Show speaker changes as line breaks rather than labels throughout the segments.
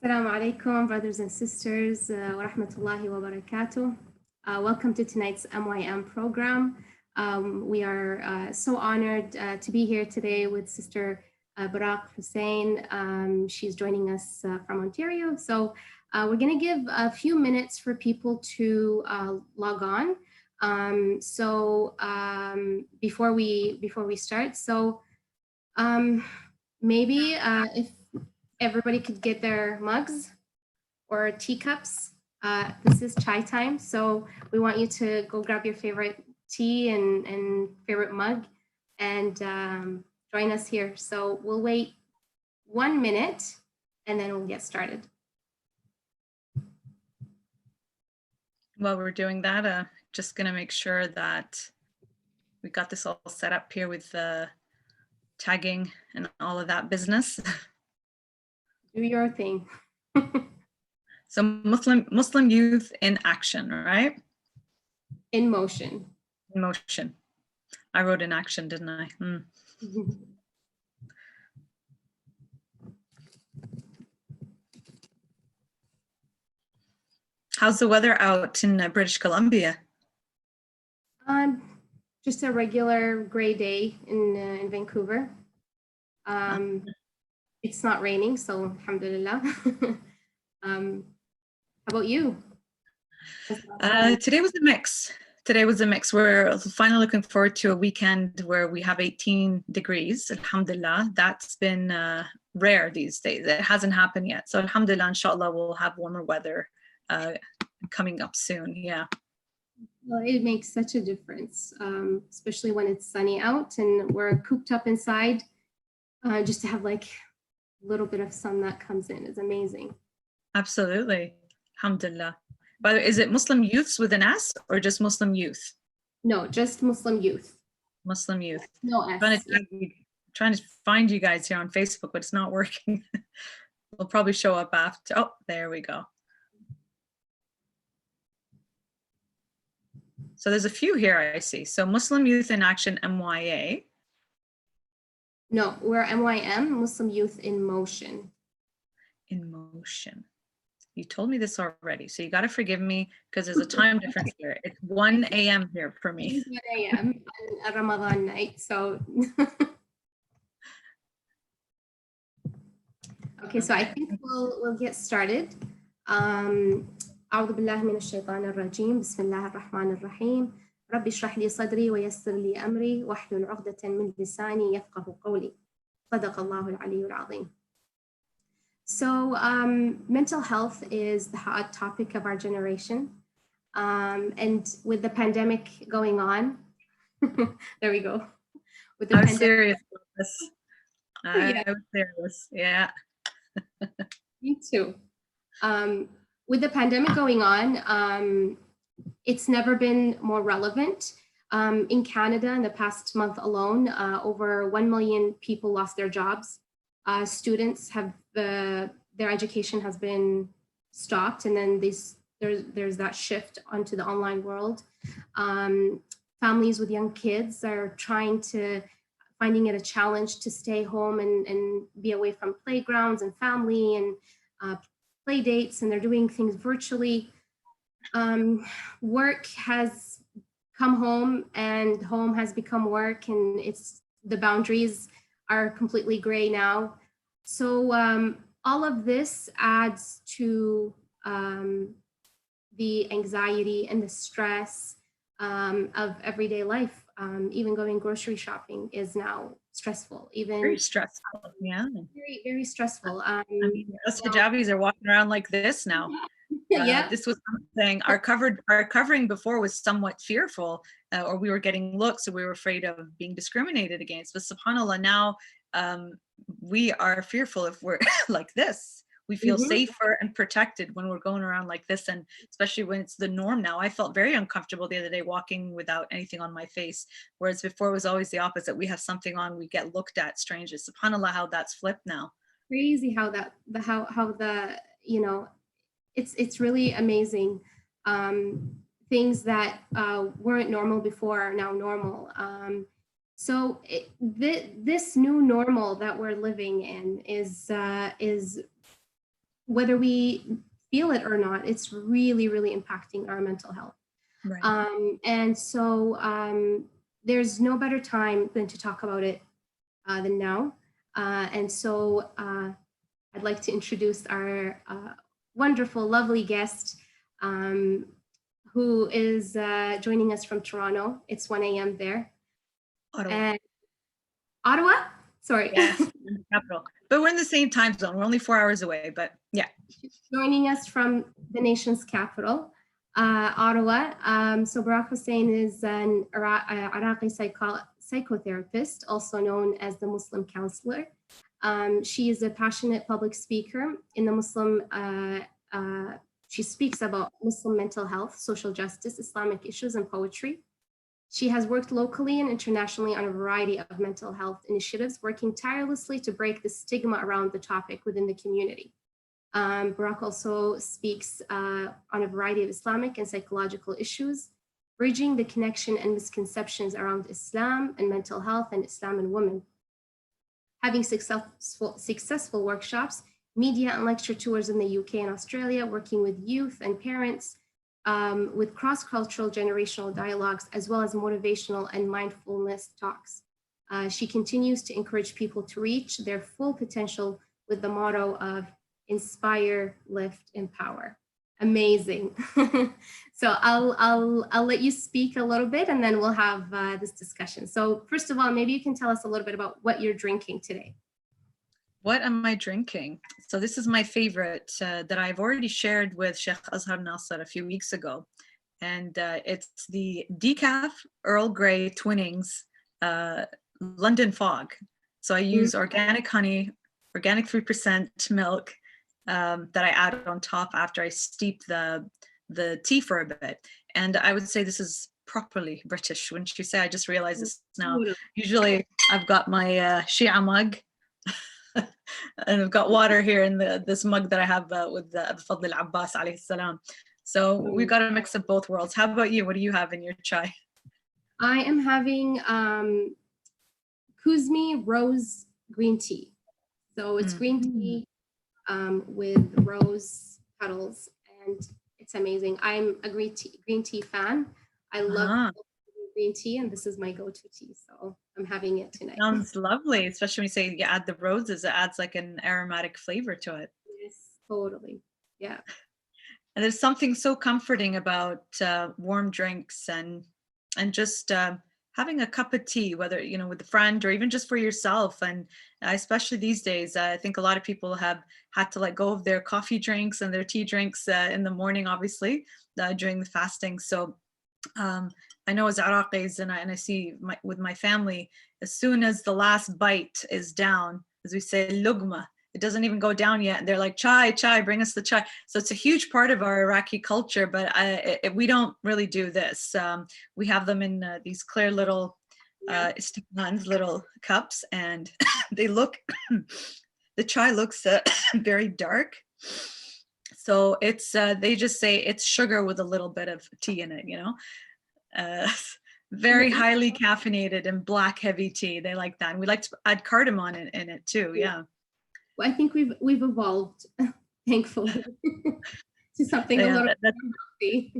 Assalamu alaikum, brothers and sisters, wa rahmatullahi wa barakatuh. Welcome to tonight's MYM program. We are so honored to be here today with Sister Berak Hussain. She's joining us from Ontario. So we're going to give a few minutes for people to log on. Before we start, maybe if everybody could get their mugs or teacups. This is chai time, so we want you to go grab your favorite tea and favorite mug and join us here. So we'll wait 1 minute and then we'll get started.
While we're doing that, just going to make sure that we got this all set up here with the tagging and all of that business.
Do your thing.
So Muslim youth in action, right?
In motion.
In motion. I wrote in action, didn't I? How's the weather out in British Columbia?
Just a regular gray day in Vancouver. It's not raining, so alhamdulillah. How about you?
Today was a mix. We're finally looking forward to a weekend where we have 18 degrees. Alhamdulillah. That's been rare these days. It hasn't happened yet. So alhamdulillah, inshallah, we'll have warmer weather coming up soon. Yeah.
Well, it makes such a difference, especially when it's sunny out and we're cooped up inside. Just to have like a little bit of sun that comes in is amazing.
Absolutely. Alhamdulillah. By the way, is it Muslim youths with an S or just Muslim youth?
No, just Muslim youth.
Muslim youth.
No S.
Trying to find you guys here on Facebook, but it's not working. We'll probably show up after. Oh, there we go. So there's a few here I see. So Muslim Youth in Action, MYA.
No, we're MYM, Muslim Youth in Motion.
In motion. You told me this already, so you got to forgive me because there's a time difference here. It's 1 a.m. here for me.
It's 1 a.m. on a Ramadan night, so. Okay, so I think we'll get started. أعوذ بالله من الشيطان الرجيم بسم الله الرحمن الرحيم رب اشرح لي صدري ويسر لي أمري واحلل عقدة من لساني يفقه قولي صدق الله العلي العظيم. So mental health is the hot topic of our generation. And with the pandemic going on, there we go. With the
I was serious about this. I was serious, yeah.
Me too. With the pandemic going on, it's never been more relevant. In Canada, in the past month alone, over 1 million people lost their jobs. Students have their education has been stopped, and then there's that shift onto the online world. Families with young kids are finding it a challenge to stay home and be away from playgrounds and family and play dates, and they're doing things virtually. Work has come home and home has become work, and the boundaries are completely gray now. So all of this adds to the anxiety and the stress of everyday life. Even going grocery shopping is now stressful.
Very stressful, yeah.
Very, very stressful.
I mean, us hijabis are walking around like this now.
Yeah.
This was something, our covering before was somewhat fearful, or we were getting looks, so we were afraid of being discriminated against. But subhanAllah, now we are fearful if we're like this. We feel safer and protected when we're going around like this, and especially when it's the norm now. I felt very uncomfortable the other day walking without anything on my face, whereas before it was always the opposite. We have something on, we get looked at strangely. SubhanAllah, how that's flipped now.
Crazy how it's really amazing. Things that weren't normal before are now normal. So this new normal that we're living in is whether we feel it or not, it's really, really impacting our mental health.
Right.
And so there's no better time than to talk about it than now. And so I'd like to introduce our wonderful, lovely guest who is joining us from Toronto. It's 1 a.m. there.
Ottawa.
And Ottawa? Sorry.
Yes, in the capital. But we're in the same time zone. We're only 4 hours away, but yeah.
Joining us from the nation's capital, Ottawa. So Berak Hussain is an Iraqi psychotherapist, also known as the Muslim Counsellor. She is a passionate public speaker in the Muslim. She speaks about Muslim mental health, social justice, Islamic issues, and poetry. She has worked locally and internationally on a variety of mental health initiatives, working tirelessly to break the stigma around the topic within the community. Berak also speaks on a variety of Islamic and psychological issues, bridging the connection and misconceptions around Islam and mental health and Islam and women. Having successful workshops, media and lecture tours in the UK and Australia, working with youth and parents, with cross-cultural generational dialogues, as well as motivational and mindfulness talks. She continues to encourage people to reach their full potential with the motto of inspire, lift, empower. Amazing. So I'll let you speak a little bit and then we'll have this discussion. So first of all, maybe you can tell us a little bit about what you're drinking today.
What am I drinking? So this is my favorite that I've already shared with Sheikh Azhar Nasser a few weeks ago. And it's the decaf Earl Grey Twinnings London Fog. So I use organic honey, organic 3% milk that I add on top after I steep the tea for a bit. And I would say this is properly British. Wouldn't you say? I just realized this now. Usually I've got my Shia mug. And I've got water here in this mug that I have with Fadl al-Abbas alayhi salam. So we've got a mix of both worlds. How about you? What do you have in your chai?
I am having Kuzmi rose green tea. So it's green tea with rose petals, and it's amazing. I'm a green tea fan. I love green tea, and this is my go-to tea. So I'm having it tonight.
Sounds lovely, especially when you say you add the roses. It adds like an aromatic flavor to it.
Yes, totally. Yeah.
And there's something so comforting about warm drinks and just having a cup of tea, whether with a friend or even just for yourself. And especially these days, I think a lot of people have had to let go of their coffee drinks and their tea drinks in the morning, obviously, during the fasting. So I know as Iraqis, and I see with my family, as soon as the last bite is down, as we say, lugma, it doesn't even go down yet. They're like, chai, bring us the chai. So it's a huge part of our Iraqi culture, but we don't really do this. We have them in these clear little istikmans, little cups, and they look, the chai looks very dark. So it's, they just say it's sugar with a little bit of tea in it, very highly caffeinated and black heavy tea. They like that. And we like to add cardamom in it too. Yeah.
Well, I think we've evolved, thankfully, to something a little bit healthy.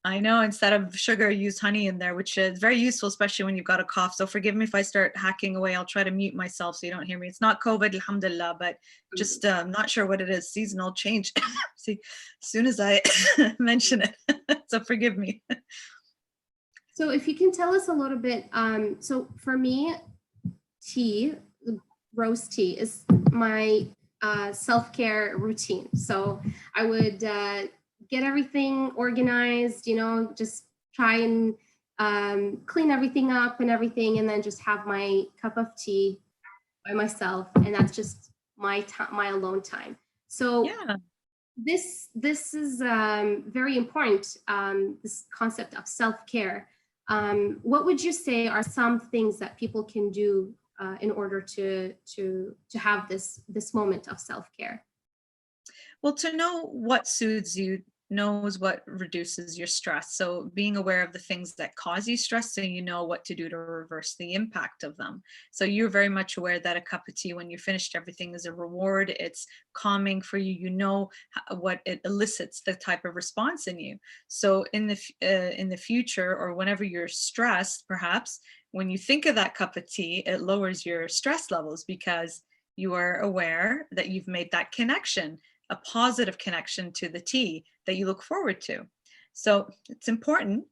I know, instead of sugar, use honey in there, which is very useful, especially when you've got a cough. So forgive me if I start hacking away. I'll try to mute myself so you don't hear me. It's not COVID, alhamdulillah, but just I'm not sure what it is. Seasonal change. See, as soon as I mention it, so forgive me.
So if you can tell us a little bit, so for me, rose tea is my self-care routine. So I would get everything organized, just try and clean everything up and everything, and then just have my cup of tea by myself, and that's just my alone time. So yeah. This is very important. This concept of self-care. What would you say are some things that people can do in order to have this moment of self-care?
Well, to know what soothes you knows what reduces your stress. So being aware of the things that cause you stress, so you know what to do to reverse the impact of them. So you're very much aware that a cup of tea when you're finished everything is a reward. It's calming for you. You know what it elicits, the type of response in you. So in the future, or whenever you're stressed, perhaps when you think of that cup of tea, it lowers your stress levels because you are aware that you've made that connection, a positive connection to the tea that you look forward to. So it's important.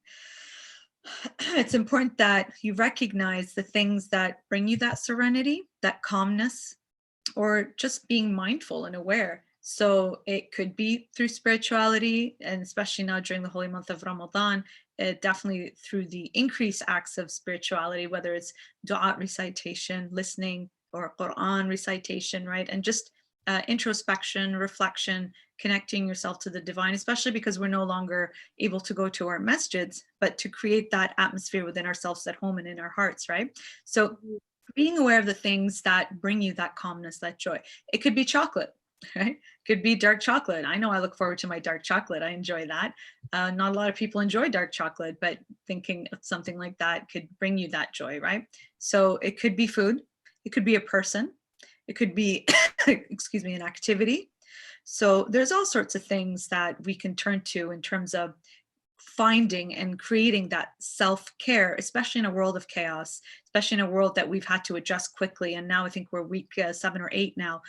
It's important that you recognize the things that bring you that serenity, that calmness, or just being mindful and aware. So it could be through spirituality, and especially now during the holy month of Ramadan, definitely through the increased acts of spirituality, whether it's dua recitation, listening, or Quran recitation, right? And just introspection, reflection, connecting yourself to the divine, especially because we're no longer able to go to our masjids, but to create that atmosphere within ourselves at home and in our hearts, right? So being aware of the things that bring you that calmness, that joy. It could be chocolate, right? Could be dark chocolate. I know I look forward to my dark chocolate. I enjoy that. Not a lot of people enjoy dark chocolate, but thinking of something like that could bring you that joy, right? So it could be food. It could be a person. It could be, excuse me, an activity. So there's all sorts of things that we can turn to in terms of finding and creating that self-care, especially in a world of chaos, especially in a world that we've had to adjust quickly. And now I think we're week 7 or 8 now,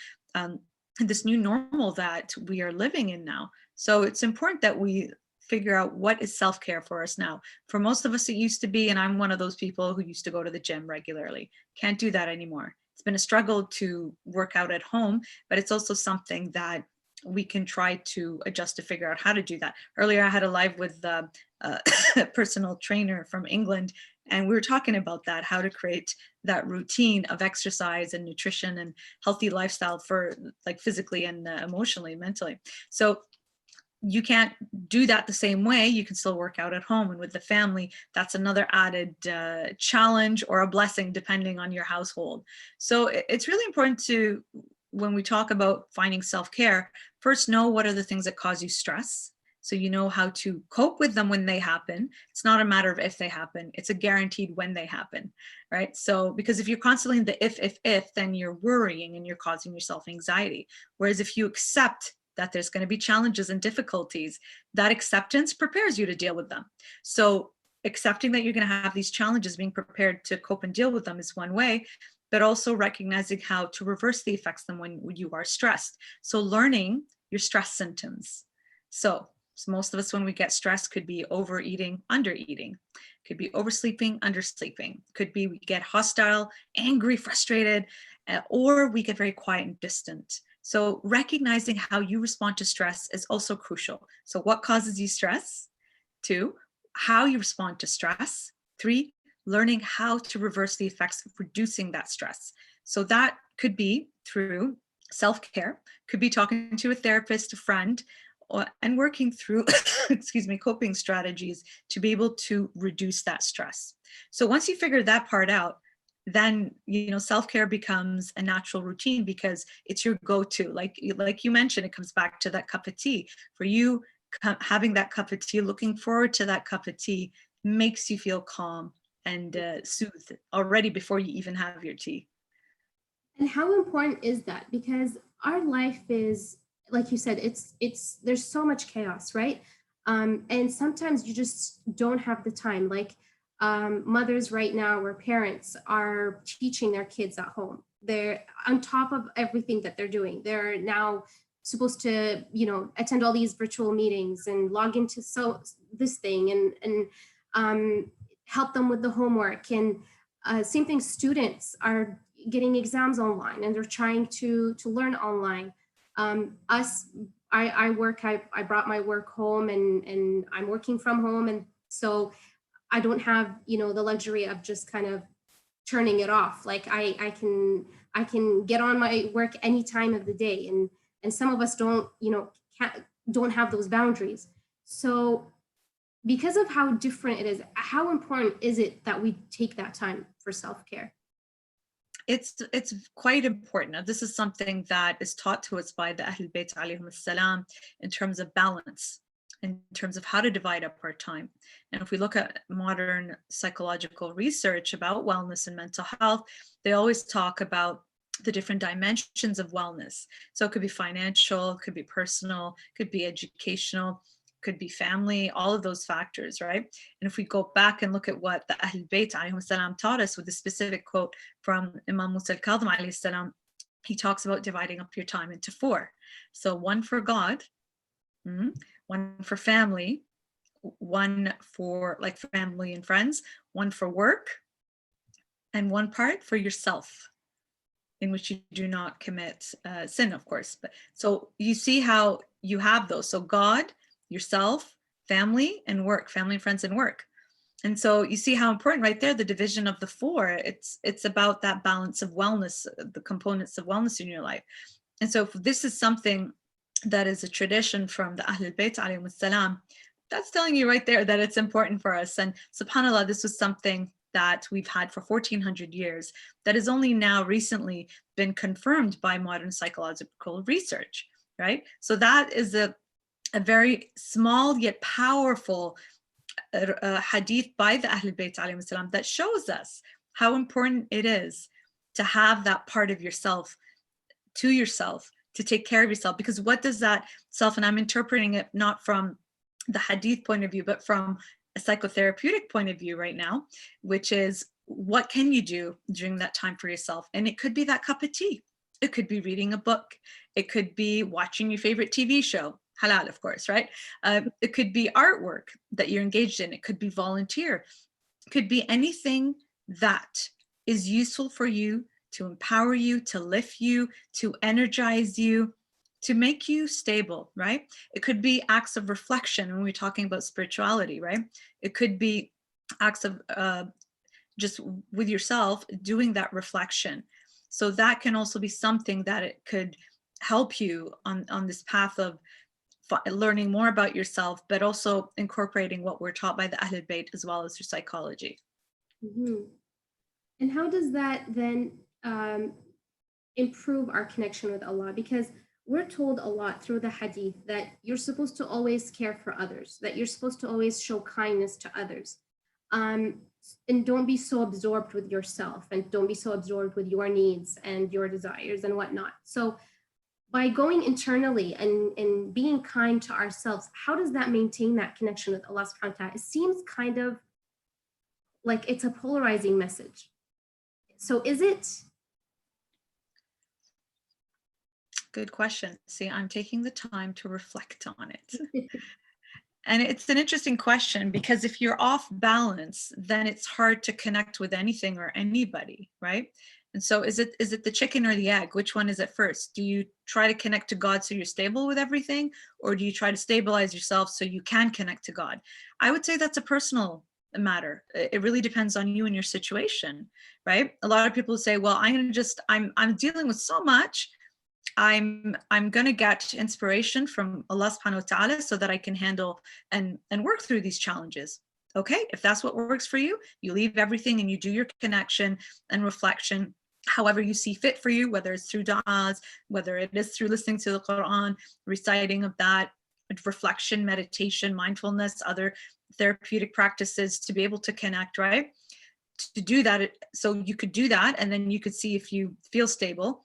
this new normal that we are living in now. So it's important that we figure out what is self-care for us now. For most of us, it used to be, and I'm one of those people who used to go to the gym regularly. Can't do that anymore. It's been a struggle to work out at home, but it's also something that we can try to adjust to figure out how to do that. Earlier, I had a live with a personal trainer from England, and we were talking about that, how to create that routine of exercise and nutrition and healthy lifestyle for like physically and emotionally, mentally. So you can't do that the same way. You can still work out at home and with the family. That's another added challenge or a blessing depending on your household. So it's really important to, when we talk about finding self-care, first know what are the things that cause you stress. So you know how to cope with them when they happen. It's not a matter of if they happen, it's a guaranteed when they happen, right? So because if you're constantly in the if, then you're worrying and you're causing yourself anxiety. Whereas if you accept that there's going to be challenges and difficulties, that acceptance prepares you to deal with them. So accepting that you're going to have these challenges, being prepared to cope and deal with them is one way, but also recognizing how to reverse the effects of them when you are stressed. So learning your stress symptoms. So most of us, when we get stressed, could be overeating, undereating, could be oversleeping, undersleeping, could be we get hostile, angry, frustrated, or we get very quiet and distant. So recognizing how you respond to stress is also crucial. So what causes you stress? 2, how you respond to stress. 3, learning how to reverse the effects of reducing that stress. So that could be through self-care, could be talking to a therapist, a friend, and working through, excuse me, coping strategies to be able to reduce that stress. So once you figure that part out, then self-care becomes a natural routine because it's your go-to. Like you mentioned, it comes back to that cup of tea. For you, having that cup of tea, looking forward to that cup of tea makes you feel calm and soothed already before you even have your tea.
And how important is that? Because our life is, like you said, it's there's so much chaos, right? And sometimes you just don't have the time. Like mothers right now, or parents are teaching their kids at home. They're on top of everything that they're doing. They're now supposed to, attend all these virtual meetings and log into this thing and help them with the homework. And same thing, students are getting exams online and they're trying to learn online. I work, I brought my work home and I'm working from home. And so I don't have, the luxury of just kind of turning it off. Like I can get on my work any time of the day. And some of us don't, don't have those boundaries. So because of how different it is, how important is it that we take that time for self-care?
It's quite important. Now, this is something that is taught to us by the Ahl Bayt alayhim salam in terms of balance. in terms of how to divide up our time. And if we look at modern psychological research about wellness and mental health, they always talk about the different dimensions of wellness. So it could be financial, it could be personal, could be educational, could be family, all of those factors, right? And if we go back and look at what the Ahl Bayt alayhim salam taught us with a specific quote from Imam Musa al-Kadhim alayhi salam, he talks about dividing up your time into 4. So 1 for God, 1 for family, 1 for like family and friends, 1 for work, and 1 part for yourself, in which you do not commit sin, of course. But so you see how you have those. So God, yourself, family, and work, family and friends and work. And so you see how important right there, the division of the 4, it's about that balance of wellness, the components of wellness in your life. And so if this is something that is a tradition from the Ahl Bayt alayhim salam, that's telling you right there that it's important for us. And subhanAllah, this was something that we've had for 1400 years that has only now recently been confirmed by modern psychological research, right? So that is a very small yet powerful hadith by the Ahl Bayt alayhim salam that shows us how important it is to have that part of yourself to yourself, to take care of yourself. Because what does that self, and I'm interpreting it not from the hadith point of view, but from a psychotherapeutic point of view right now, which is what can you do during that time for yourself? And it could be that cup of tea. It could be reading a book. It could be watching your favorite TV show, halal, of course, right? It could be artwork that you're engaged in. It could be volunteer. It could be anything that is useful for you, to empower you, to lift you, to energize you, to make you stable, right? It could be acts of reflection when we're talking about spirituality, right? It could be acts of just with yourself doing that reflection. So that can also be something that it could help you on this path of learning more about yourself, but also incorporating what we're taught by the Ahl Bayt as well as through psychology.
Mm-hmm. And how does that then improve our connection with Allah? Because we're told a lot through the hadith that you're supposed to always care for others, that you're supposed to always show kindness to others. And don't be so absorbed with yourself, and don't be so absorbed with your needs and your desires and whatnot. So by going internally and being kind to ourselves, how does that maintain that connection with Allah subhanahu wa ta'ala? It seems kind of like it's a polarizing message. So is it?
Good question. See, I'm taking the time to reflect on it. And it's an interesting question, because if you're off balance, then it's hard to connect with anything or anybody, right? And so is it the chicken or the egg? Which one is it first? Do you try to connect to God so you're stable with everything? Or do you try to stabilize yourself so you can connect to God? I would say that's a personal matter. It really depends on you and your situation, right? A lot of people say, well, I'm dealing with so much. I'm going to get inspiration from Allah subhanahu wa ta'ala so that I can handle and work through these challenges. Okay, if that's what works for you, you leave everything and you do your connection and reflection however you see fit for you, whether it's through du'as, whether it is through listening to the Quran, reciting of that, reflection, meditation, mindfulness, other therapeutic practices to be able to connect, right? To do that, so you could do that, and then you could see if you feel stable.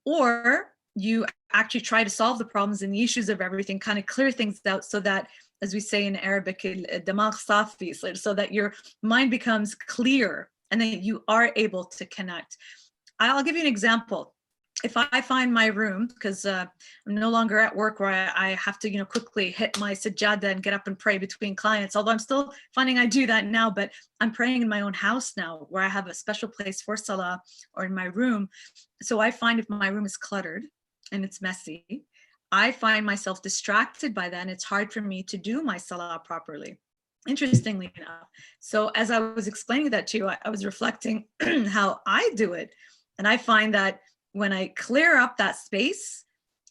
Or you actually try to solve the problems and the issues of everything, kind of clear things out so that, as we say in Arabic, damagh safi, so that your mind becomes clear and then you are able to connect. I'll give you an example. If I find my room, because I'm no longer at work where I have to, quickly hit my sajada and get up and pray between clients, although I'm still finding I do that now, but I'm praying in my own house now where I have a special place for salah, or in my room. So I find if my room is cluttered and it's messy, I find myself distracted by that, and it's hard for me to do my salah properly, interestingly enough. So as I was explaining that to you, I was reflecting how I do it. And I find that when I clear up that space,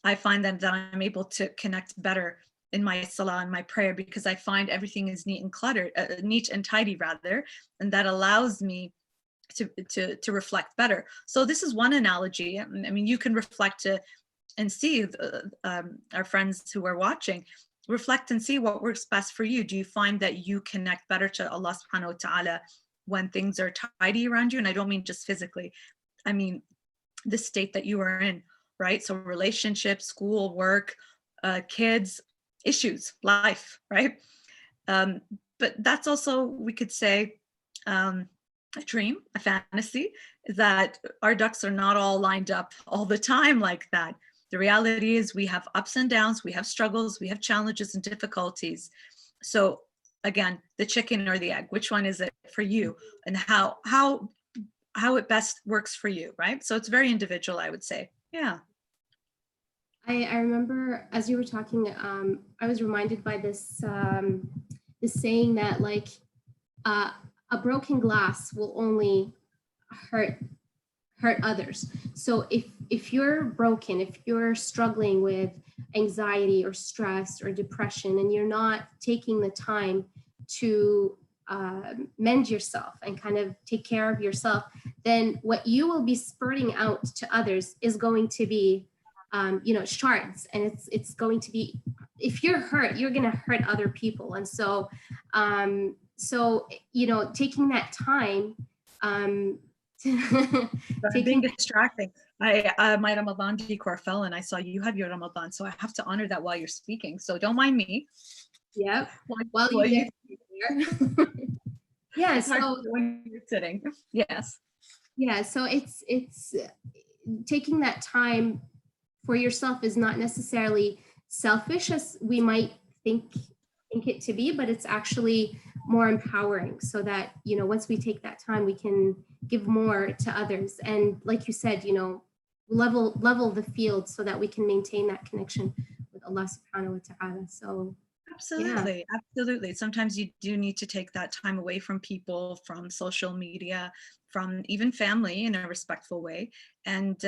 I find that I'm able to connect better in my salah and my prayer, because I find everything is neat and tidy rather, and that allows me to reflect better. So this is one analogy. I mean, you can reflect and see our friends who are watching. reflect and see what works best for you. Do you find that you connect better to Allah subhanahu wa ta'ala when things are tidy around you? And I don't mean just physically, I mean the state that you are in, right? So relationships, school, work, kids, issues, life, right? But that's also, we could say, a dream, a fantasy, that our ducks are not all lined up all the time like that. The reality is we have ups and downs, we have struggles, we have challenges and difficulties. So again, the chicken or the egg, which one is it for you, and how it best works for you, right? So it's very individual, I would say. Yeah.
I remember as you were talking, I was reminded by this this saying that like a broken glass will only hurt others. So if you're broken, if you're struggling with anxiety or stress or depression, and you're not taking the time to mend yourself and kind of take care of yourself, then what you will be spurting out to others is going to be shards, and it's going to be, if you're hurt, you're going to hurt other people. And so taking that time
being distracting. My Ramadan decor fell and I saw you have your Ramadan, so I have to honor that while you're speaking. So don't mind me.
Yep.
While you
yeah.
So when you're sitting. Yes.
Yeah. So it's taking that time for yourself is not necessarily selfish as we might think it to be, but it's actually more empowering, so that once we take that time, we can give more to others, and like you said, level the field so that we can maintain that connection with Allah subhanahu wa ta'ala. So
absolutely, yeah. Absolutely. Sometimes you do need to take that time away from people, from social media, from even family, in a respectful way, and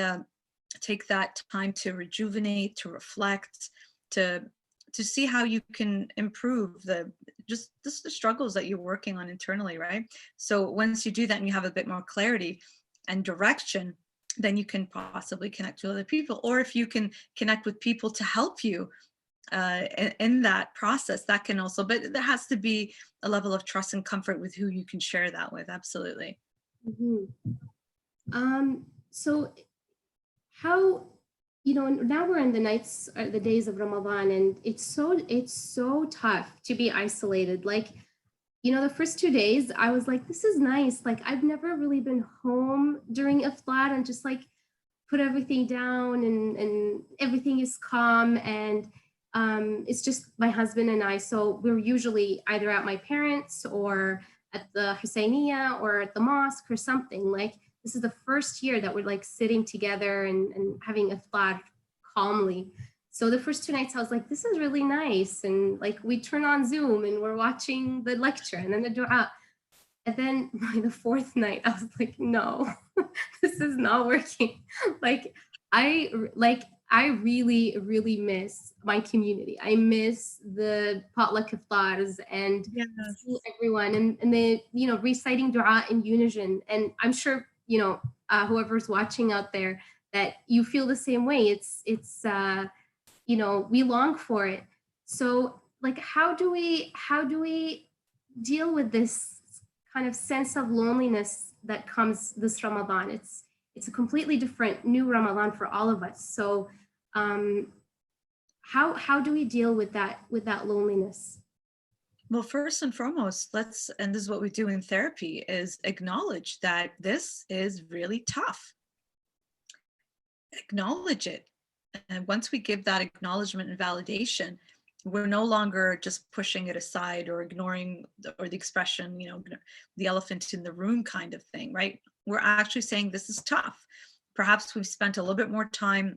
take that time to rejuvenate, to reflect, to see how you can improve the struggles that you're working on internally, right? So once you do that and you have a bit more clarity and direction, then you can possibly connect with other people. Or if you can connect with people to help you in that process, that can also, but there has to be a level of trust and comfort with who you can share that with. Absolutely.
Mm-hmm. So how, now we're in the days of Ramadan, and it's so tough to be isolated. Like, the first 2 days I was like, this is nice. Like, I've never really been home during iftar and just like put everything down, and everything is calm, and it's just my husband and I. So we're usually either at my parents' or at the Hussainia or at the mosque or something. Like, this is the first year that we're like sitting together and having iftar calmly. So the first 2 nights I was like, this is really nice. And like, we turn on Zoom and we're watching the lecture and then the dua. And then by the fourth night, I was like, no, this is not working. I really, really miss my community. I miss the potluck iftars and everyone and the, reciting dua in unison. And I'm sure, whoever's watching out there, that you feel the same way. It's we long for it. So like, how do we deal with this kind of sense of loneliness that comes this Ramadan? It's a completely different new Ramadan for all of us. So how do we deal with that loneliness?
Well, first and foremost, and this is what we do in therapy, is acknowledge that this is really tough. Acknowledge it. And once we give that acknowledgement and validation, we're no longer just pushing it aside or ignoring the expression, the elephant in the room kind of thing, right? We're actually saying this is tough. Perhaps we've spent a little bit more time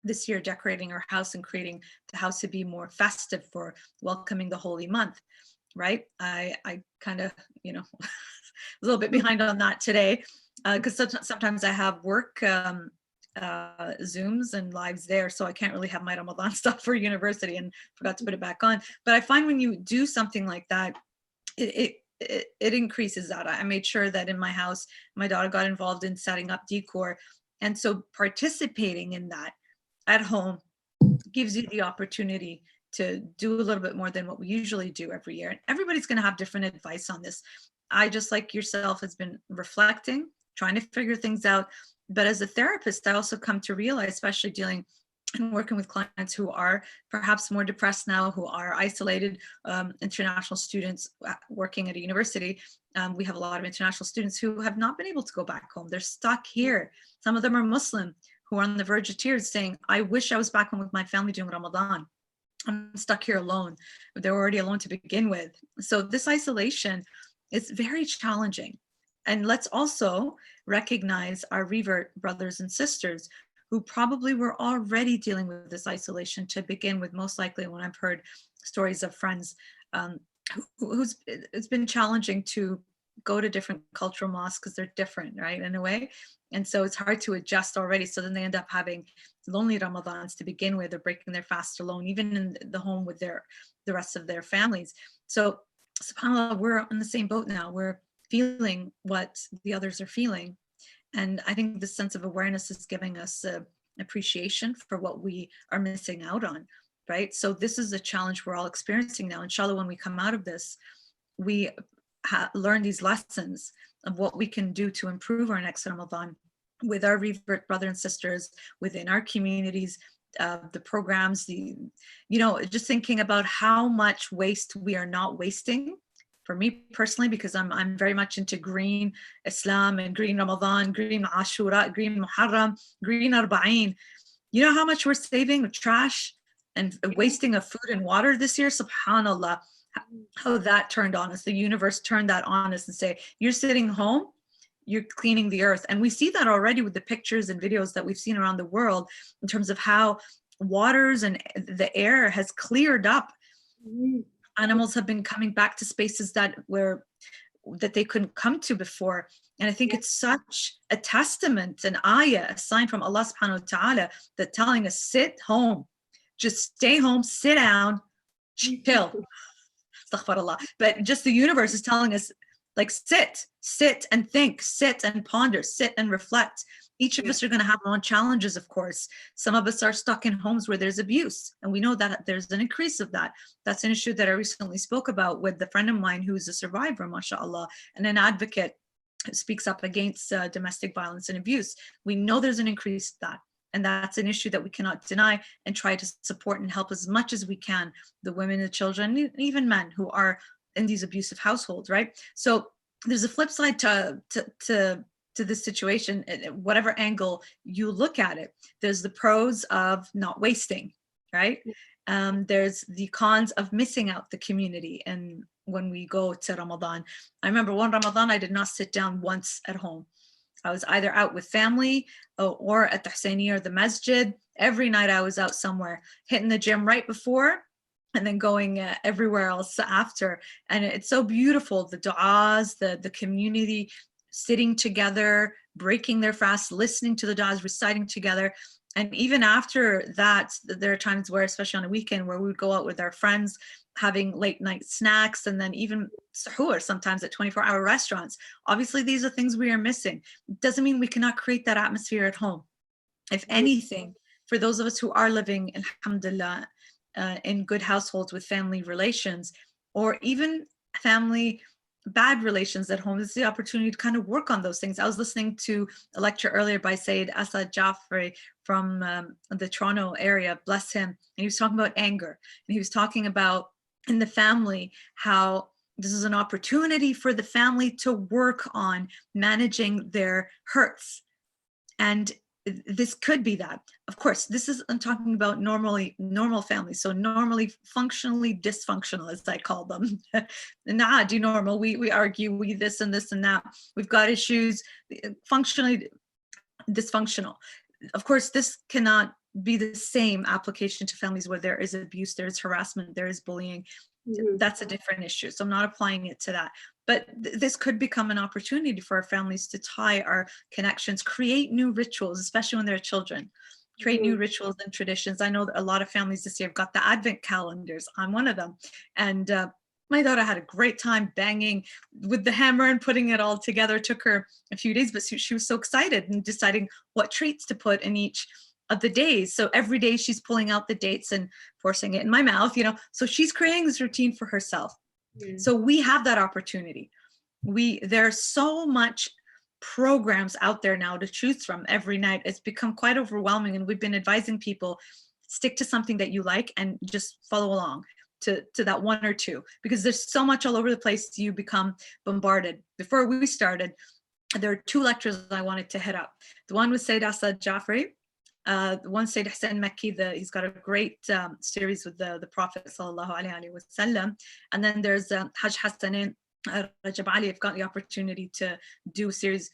this year decorating our house and creating the house to be more festive for welcoming the holy month, right? I kind of, a little bit behind on that today, because sometimes I have work Zooms and lives there, so I can't really have my Ramadan stuff for university and forgot to put it back on. But I find when you do something like that, it increases that. I made sure that in my house, my daughter got involved in setting up decor, and so participating in that at home gives you the opportunity to do a little bit more than what we usually do every year. And everybody's going to have different advice on this. I, just like yourself, has been reflecting, trying to figure things out. But as a therapist, I also come to realize, especially dealing and working with clients who are perhaps more depressed now, who are isolated, international students working at a university. We have a lot of international students who have not been able to go back home. They're stuck here. Some of them are Muslim, who are on the verge of tears saying, I wish I was back home with my family during Ramadan. I'm stuck here alone. They're already alone to begin with. So this isolation is very challenging. And let's also recognize our revert brothers and sisters who probably were already dealing with this isolation to begin with, most likely. When I've heard stories of friends who's it's been challenging to go to different cultural mosques because they're different, right, in a way. And so it's hard to adjust already. So then they end up having lonely Ramadans to begin with, or breaking their fast alone, even in the home with the rest of their families. So subhanAllah, we're on the same boat now. We're feeling what the others are feeling. And I think the sense of awareness is giving us appreciation for what we are missing out on, right? So this is a challenge we're all experiencing now. Inshallah, when we come out of this, we learn these lessons of what we can do to improve our next Ramadan with our revert brothers and sisters within our communities, the programs, just thinking about how much waste we are not wasting. For me personally, because I'm very much into green Islam and green Ramadan, green Ashura, green Muharram, green Arba'in. You know how much we're saving with trash and wasting of food and water this year? SubhanAllah, how that turned on us. The universe turned that on us and say, you're sitting home, you're cleaning the earth. And we see that already with the pictures and videos that we've seen around the world in terms of how waters and the air has cleared up. Animals have been coming back to spaces that they couldn't come to before. And I think it's such a testament, an ayah, a sign from Allah subhanahu wa ta'ala, that telling us, sit home, just stay home, sit down, chill. Astaghfirullah. But just the universe is telling us, like, sit and think, sit and ponder, sit and reflect. Each of us are going to have our own challenges, of course. Some of us are stuck in homes where there's abuse, and we know that there's an increase of that. That's an issue that I recently spoke about with a friend of mine who's a survivor, mashallah, and an advocate who speaks up against domestic violence and abuse. We know there's an increase of that, and that's an issue that we cannot deny, and try to support and help as much as we can the women, the children, and even men who are in these abusive households, right? So there's a flip side to this situation, whatever angle you look at it. There's the pros of not wasting, right? There's the cons of missing out the community. And when we go to Ramadan, I remember one Ramadan, I did not sit down once at home. I was either out with family or at the Hussaini or the masjid. Every night I was out somewhere, hitting the gym right before and then going everywhere else after. And it's so beautiful, the du'as, the community, sitting together, breaking their fast, listening to the du'as, reciting together. And even after that, there are times where, especially on a weekend, where we would go out with our friends, having late night snacks, and then even suhoor sometimes at 24-hour restaurants. Obviously, these are things we are missing. It doesn't mean we cannot create that atmosphere at home. If anything, for those of us who are living, alhamdulillah, in good households with family relations, or even family bad relations at home, this is the opportunity to kind of work on those things. I was listening to a lecture earlier by Sayyid Asad Jafri from the Toronto area, bless him, and he was talking about anger, and he was talking about in the family how this is an opportunity for the family to work on managing their hurts. And this could be that. Of course, I'm talking about normal families. So normally functionally dysfunctional, as I call them. Normal. We argue, we this and this and that. We've got issues, functionally dysfunctional. Of course, this cannot be the same application to families where there is abuse, there is harassment, there is bullying. That's a different issue. So I'm not applying it to that. But this could become an opportunity for our families to tie our connections, create new rituals, especially when they're children, create new rituals and traditions. I know that a lot of families this year have got the Advent calendars. I'm one of them. And my daughter had a great time banging with the hammer and putting it all together. It took her a few days, but she was so excited and deciding what treats to put in each of the days. So every day she's pulling out the dates and forcing it in my mouth, so she's creating this routine for herself. So we have that opportunity. There's so much programs out there now to choose from every night. It's become quite overwhelming, and we've been advising people, stick to something that you like and just follow along to that one or two, because there's so much all over the place. You become bombarded. Before we started, there are 2 lectures I wanted to hit up. The one was Sayyid Asad Jafri, the one Sayyid Hussain Makki, he's got a great series with the Prophet sallallahu alaihi wasallam. And then there's Hajj Hassanin Rajab Ali. I've got the opportunity to do a series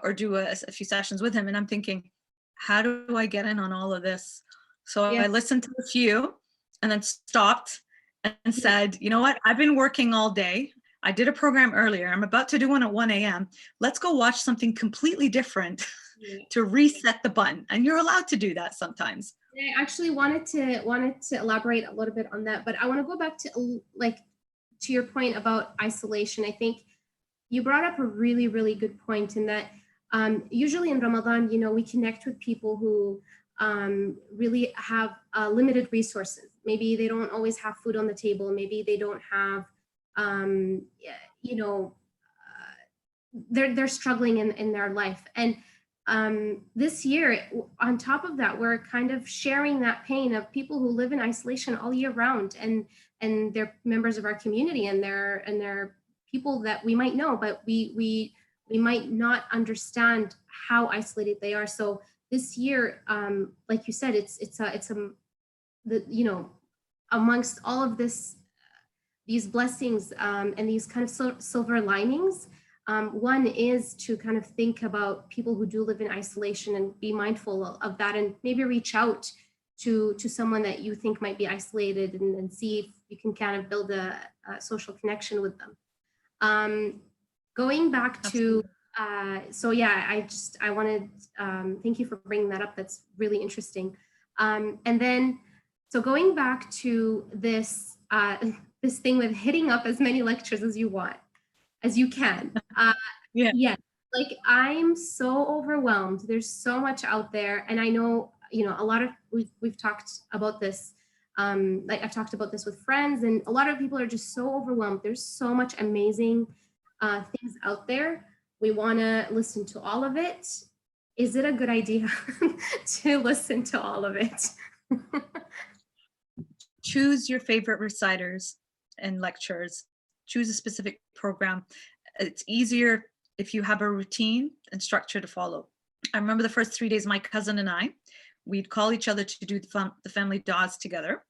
or do a few sessions with him, and I'm thinking, how do I get in on all of this? So I listened to a few and then stopped and said, you know what, I've been working all day. I did a program earlier. I'm about to do one at 1 a.m. Let's go watch something completely different to reset the button. And you're allowed to do that sometimes.
I actually wanted to elaborate a little bit on that, but I want to go back to to your point about isolation. I think you brought up a really, really good point in that usually in Ramadan, we connect with people who really have limited resources. Maybe they don't always have food on the table. Maybe they don't have, they're struggling in their life. And this year, on top of that, we're kind of sharing that pain of people who live in isolation all year round, and they're members of our community, and they're people that we might know, but we might not understand how isolated they are. So this year, like you said, amongst all of these blessings and these kind of silver linings, one is to kind of think about people who do live in isolation and be mindful of that, and maybe reach out to someone that you think might be isolated, and see if you can kind of build a social connection with them. Going back to, I wanted, thank you for bringing that up. That's really interesting. And then, so going back to this, this thing with hitting up as many lectures as you can. Yeah, like I'm so overwhelmed. There's so much out there. And I know, a lot of, we've talked about this, like I've talked about this with friends, and a lot of people are just so overwhelmed. There's so much amazing things out there. We want to listen to all of it. Is it a good idea to listen to all of it?
Choose your favorite reciters and lecturers. Choose a specific program. It's easier if you have a routine and structure to follow. I remember the first 3 days, my cousin and we'd call each other to do the family du'as together.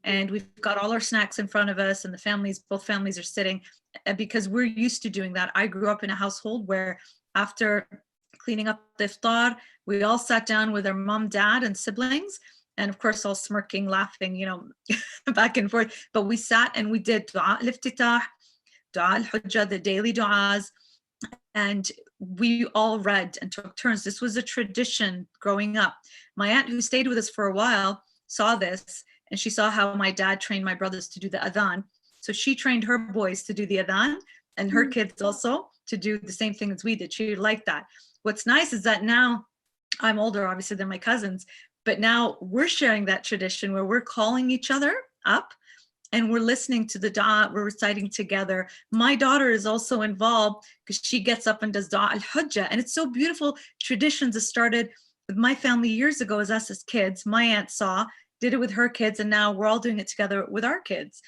And we've got all our snacks in front of us, and both families are sitting, because we're used to doing that. I grew up in a household where after cleaning up the iftar, we all sat down with our mom, dad, and siblings, and of course all smirking, laughing, back and forth. But we sat and we did du'a al-iftitah, du'a al-hujjah, the daily du'as, and we all read and took turns. This was a tradition growing up. My aunt, who stayed with us for a while, saw this, and she saw how my dad trained my brothers to do the adhan. So she trained her boys to do the adhan, and her kids also to do the same thing as we did. She liked that. What's nice is that now I'm older, obviously, than my cousins, but now we're sharing that tradition where we're calling each other up and we're listening to the dua, we're reciting together. My daughter is also involved because she gets up and does du'a al-hujjah. And it's so beautiful. Traditions that started with my family years ago as us as kids. My aunt did it with her kids, and now we're all doing it together with our kids.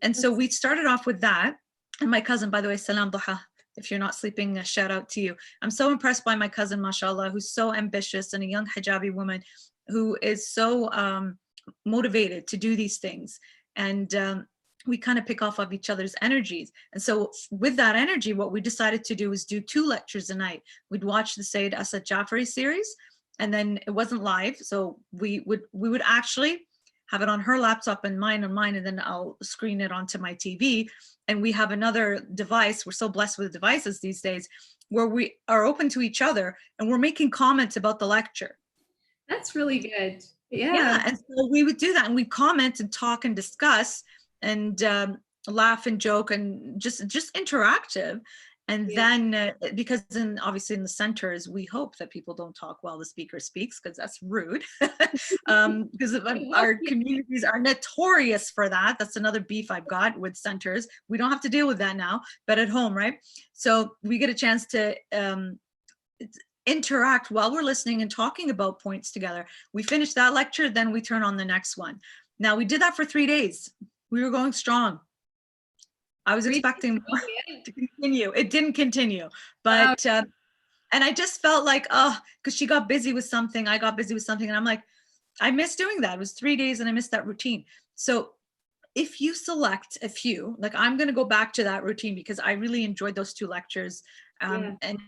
And so we started off with that. And my cousin, by the way, Salam Duha, if you're not sleeping, a shout out to you. I'm so impressed by my cousin, mashallah, who's so ambitious, and a young hijabi woman who is so motivated to do these things. And we kind of pick off of each other's energies. And so with that energy, what we decided to do was do 2 lectures a night. We'd watch the Sayyid Asad Jafri series, and then it wasn't live. So we would actually have it on her laptop and mine on mine, and then I'll screen it onto my TV. And we have another device. We're so blessed with devices these days where we are open to each other and we're making comments about the lecture.
That's really good.
Yeah. And so we would do that, and we comment and talk and discuss and laugh and joke and just interactive. And
Yeah.
then because obviously in the centers, we hope that people don't talk while the speaker speaks, because that's rude. Because our communities are notorious for that. That's another beef I've got with centers. We don't have to deal with that now, but at home, right? So we get a chance to interact while we're listening and talking about points together. We finish that lecture, then we turn on the next one. Now we did that for 3 days. We were going strong. I was expecting more to continue. It didn't continue, but and I just felt like, oh, because she got busy with something, I got busy with something, and I'm like, I miss doing that. It was 3 days, and I missed that routine. So if you select a few, like I'm going to go back to that routine because I really enjoyed those 2 lectures,
Yeah.
and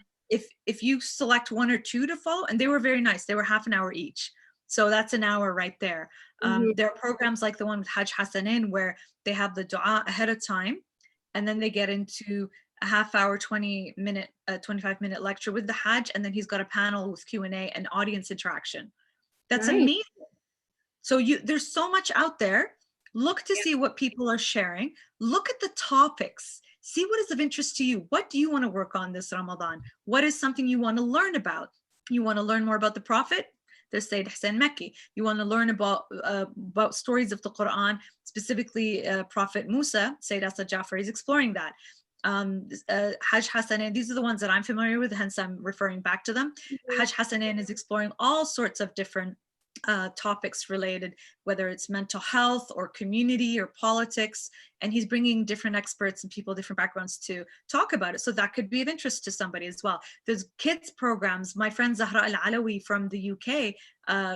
if you select 1 or 2 to follow, and they were very nice, they were half an hour each, so that's an hour right there. There are programs like the one with Hajj Hassanin where they have the dua ahead of time, and then they get into a half hour, 20-minute, 25-minute lecture with the Hajj, and then he's got a panel with Q&A and audience interaction. That's
Nice.
amazing. So there's so much out there. Look to see what people are sharing. Look at the topics. See what is of interest to you. What do you want to work on this Ramadan? What is something you want to learn about? You want to learn more about the Prophet? There's Sayyid Hussain Mekki. You want to learn about stories of the Quran, specifically Prophet Musa. Sayyid Asad Jafar is exploring that. Hajj Hassanin, these are the ones that I'm familiar with, hence I'm referring back to them. Hajj Hassanin is exploring all sorts of different topics related, whether it's mental health or community or politics, and he's bringing different experts and people, different backgrounds to talk about it. So that could be of interest to somebody as well. There's kids programs. My friend Zahra Al-Alawi from the UK,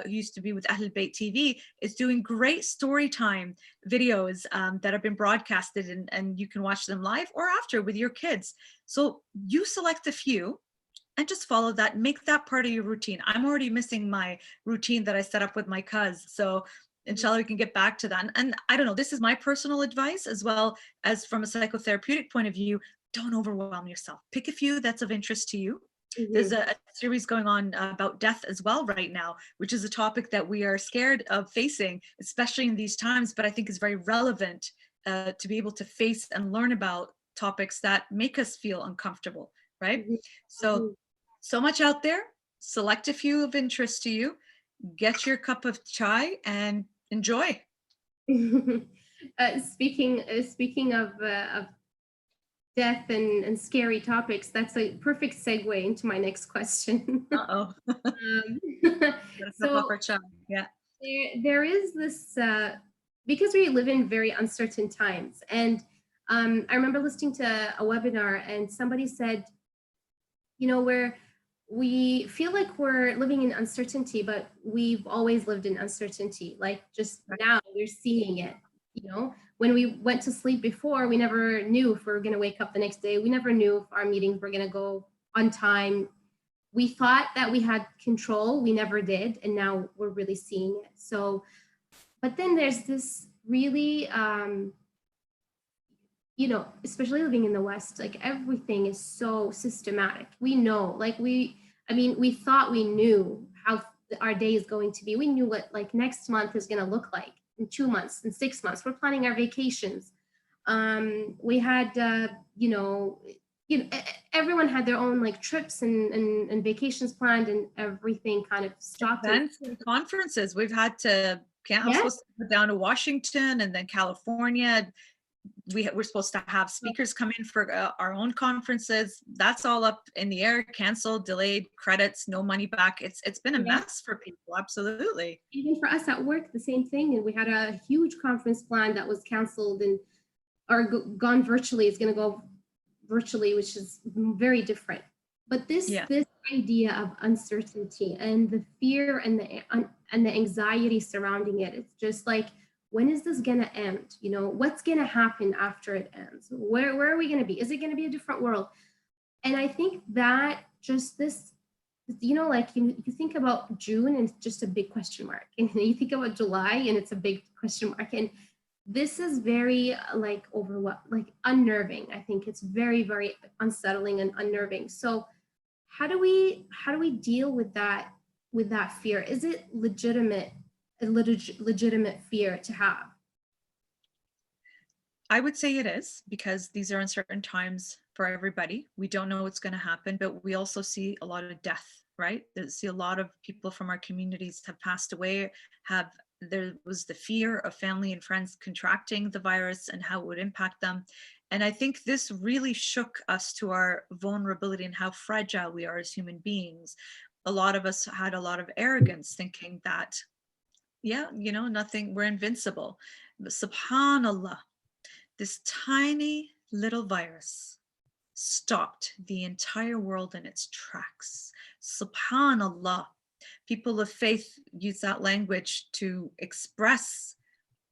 who used to be with Ahl Bayt TV, is doing great story time videos that have been broadcasted, and you can watch them live or after with your kids. So you select a few and just follow that, make that part of your routine. I'm already missing my routine that I set up with my cuz. So inshallah, we can get back to that. And I don't know, this is my personal advice as well as from a psychotherapeutic point of view. Don't overwhelm yourself. Pick a few that's of interest to you. There's a series going on about death as well right now, which is a topic that we are scared of facing, especially in these times, but I think is very relevant to be able to face and learn about topics that make us feel uncomfortable, right? So much out there. Select a few of interest to you, get your cup of chai and enjoy.
Speaking of death and scary topics, that's a perfect segue into my next question.
Uh-oh.
So
yeah,
there is this because we live in very uncertain times, and I remember listening to a webinar, and somebody said, you know, we feel like we're living in uncertainty, but we've always lived in uncertainty. Like just now we're seeing it, you know. When we went to sleep before, we never knew if we were going to wake up the next day. We never knew if our meetings were going to go on time. We thought that we had control. We never did. And now we're really seeing it. So, but then there's this really, you know, especially living in the West, like everything is so systematic. We know, like we thought we knew how our day is going to be. We knew what like next month is going to look like in 2 months, in 6 months. We're planning our vacations. We had, everyone had their own like trips and vacations planned, and everything kind of stopped.
Events and conferences. We've had to, I'm supposed to go down to Washington and then California. We're supposed to have speakers come in for our own conferences. That's all up in the air, canceled, delayed, credits, no money back. It's been a mess for people. Absolutely.
Even for us at work, the same thing. And we had a huge conference plan that was canceled or gone virtually. It's going to go virtually, which is very different. But this idea of uncertainty and the fear and the anxiety surrounding it, it's just like, when is this going to end? You know, what's going to happen after it ends? Where are we going to be? Is it going to be a different world? And I think that just this, you know, like you think about June and it's just a big question mark. And you think about July and it's a big question mark. And this is very like unnerving. I think it's very, very unsettling and unnerving. So how do we deal with that fear? Is it a legitimate fear to have?
I would say it is, because these are uncertain times for everybody. We don't know what's going to happen, but we also see a lot of death, right? See a lot of people from our communities have passed away, there was the fear of family and friends contracting the virus and how it would impact them. And I think this really shook us to our vulnerability and how fragile we are as human beings. A lot of us had a lot of arrogance, thinking that, yeah, nothing, we're invincible. But subhanallah, this tiny little virus stopped the entire world in its tracks. Subhanallah. People of faith use that language to express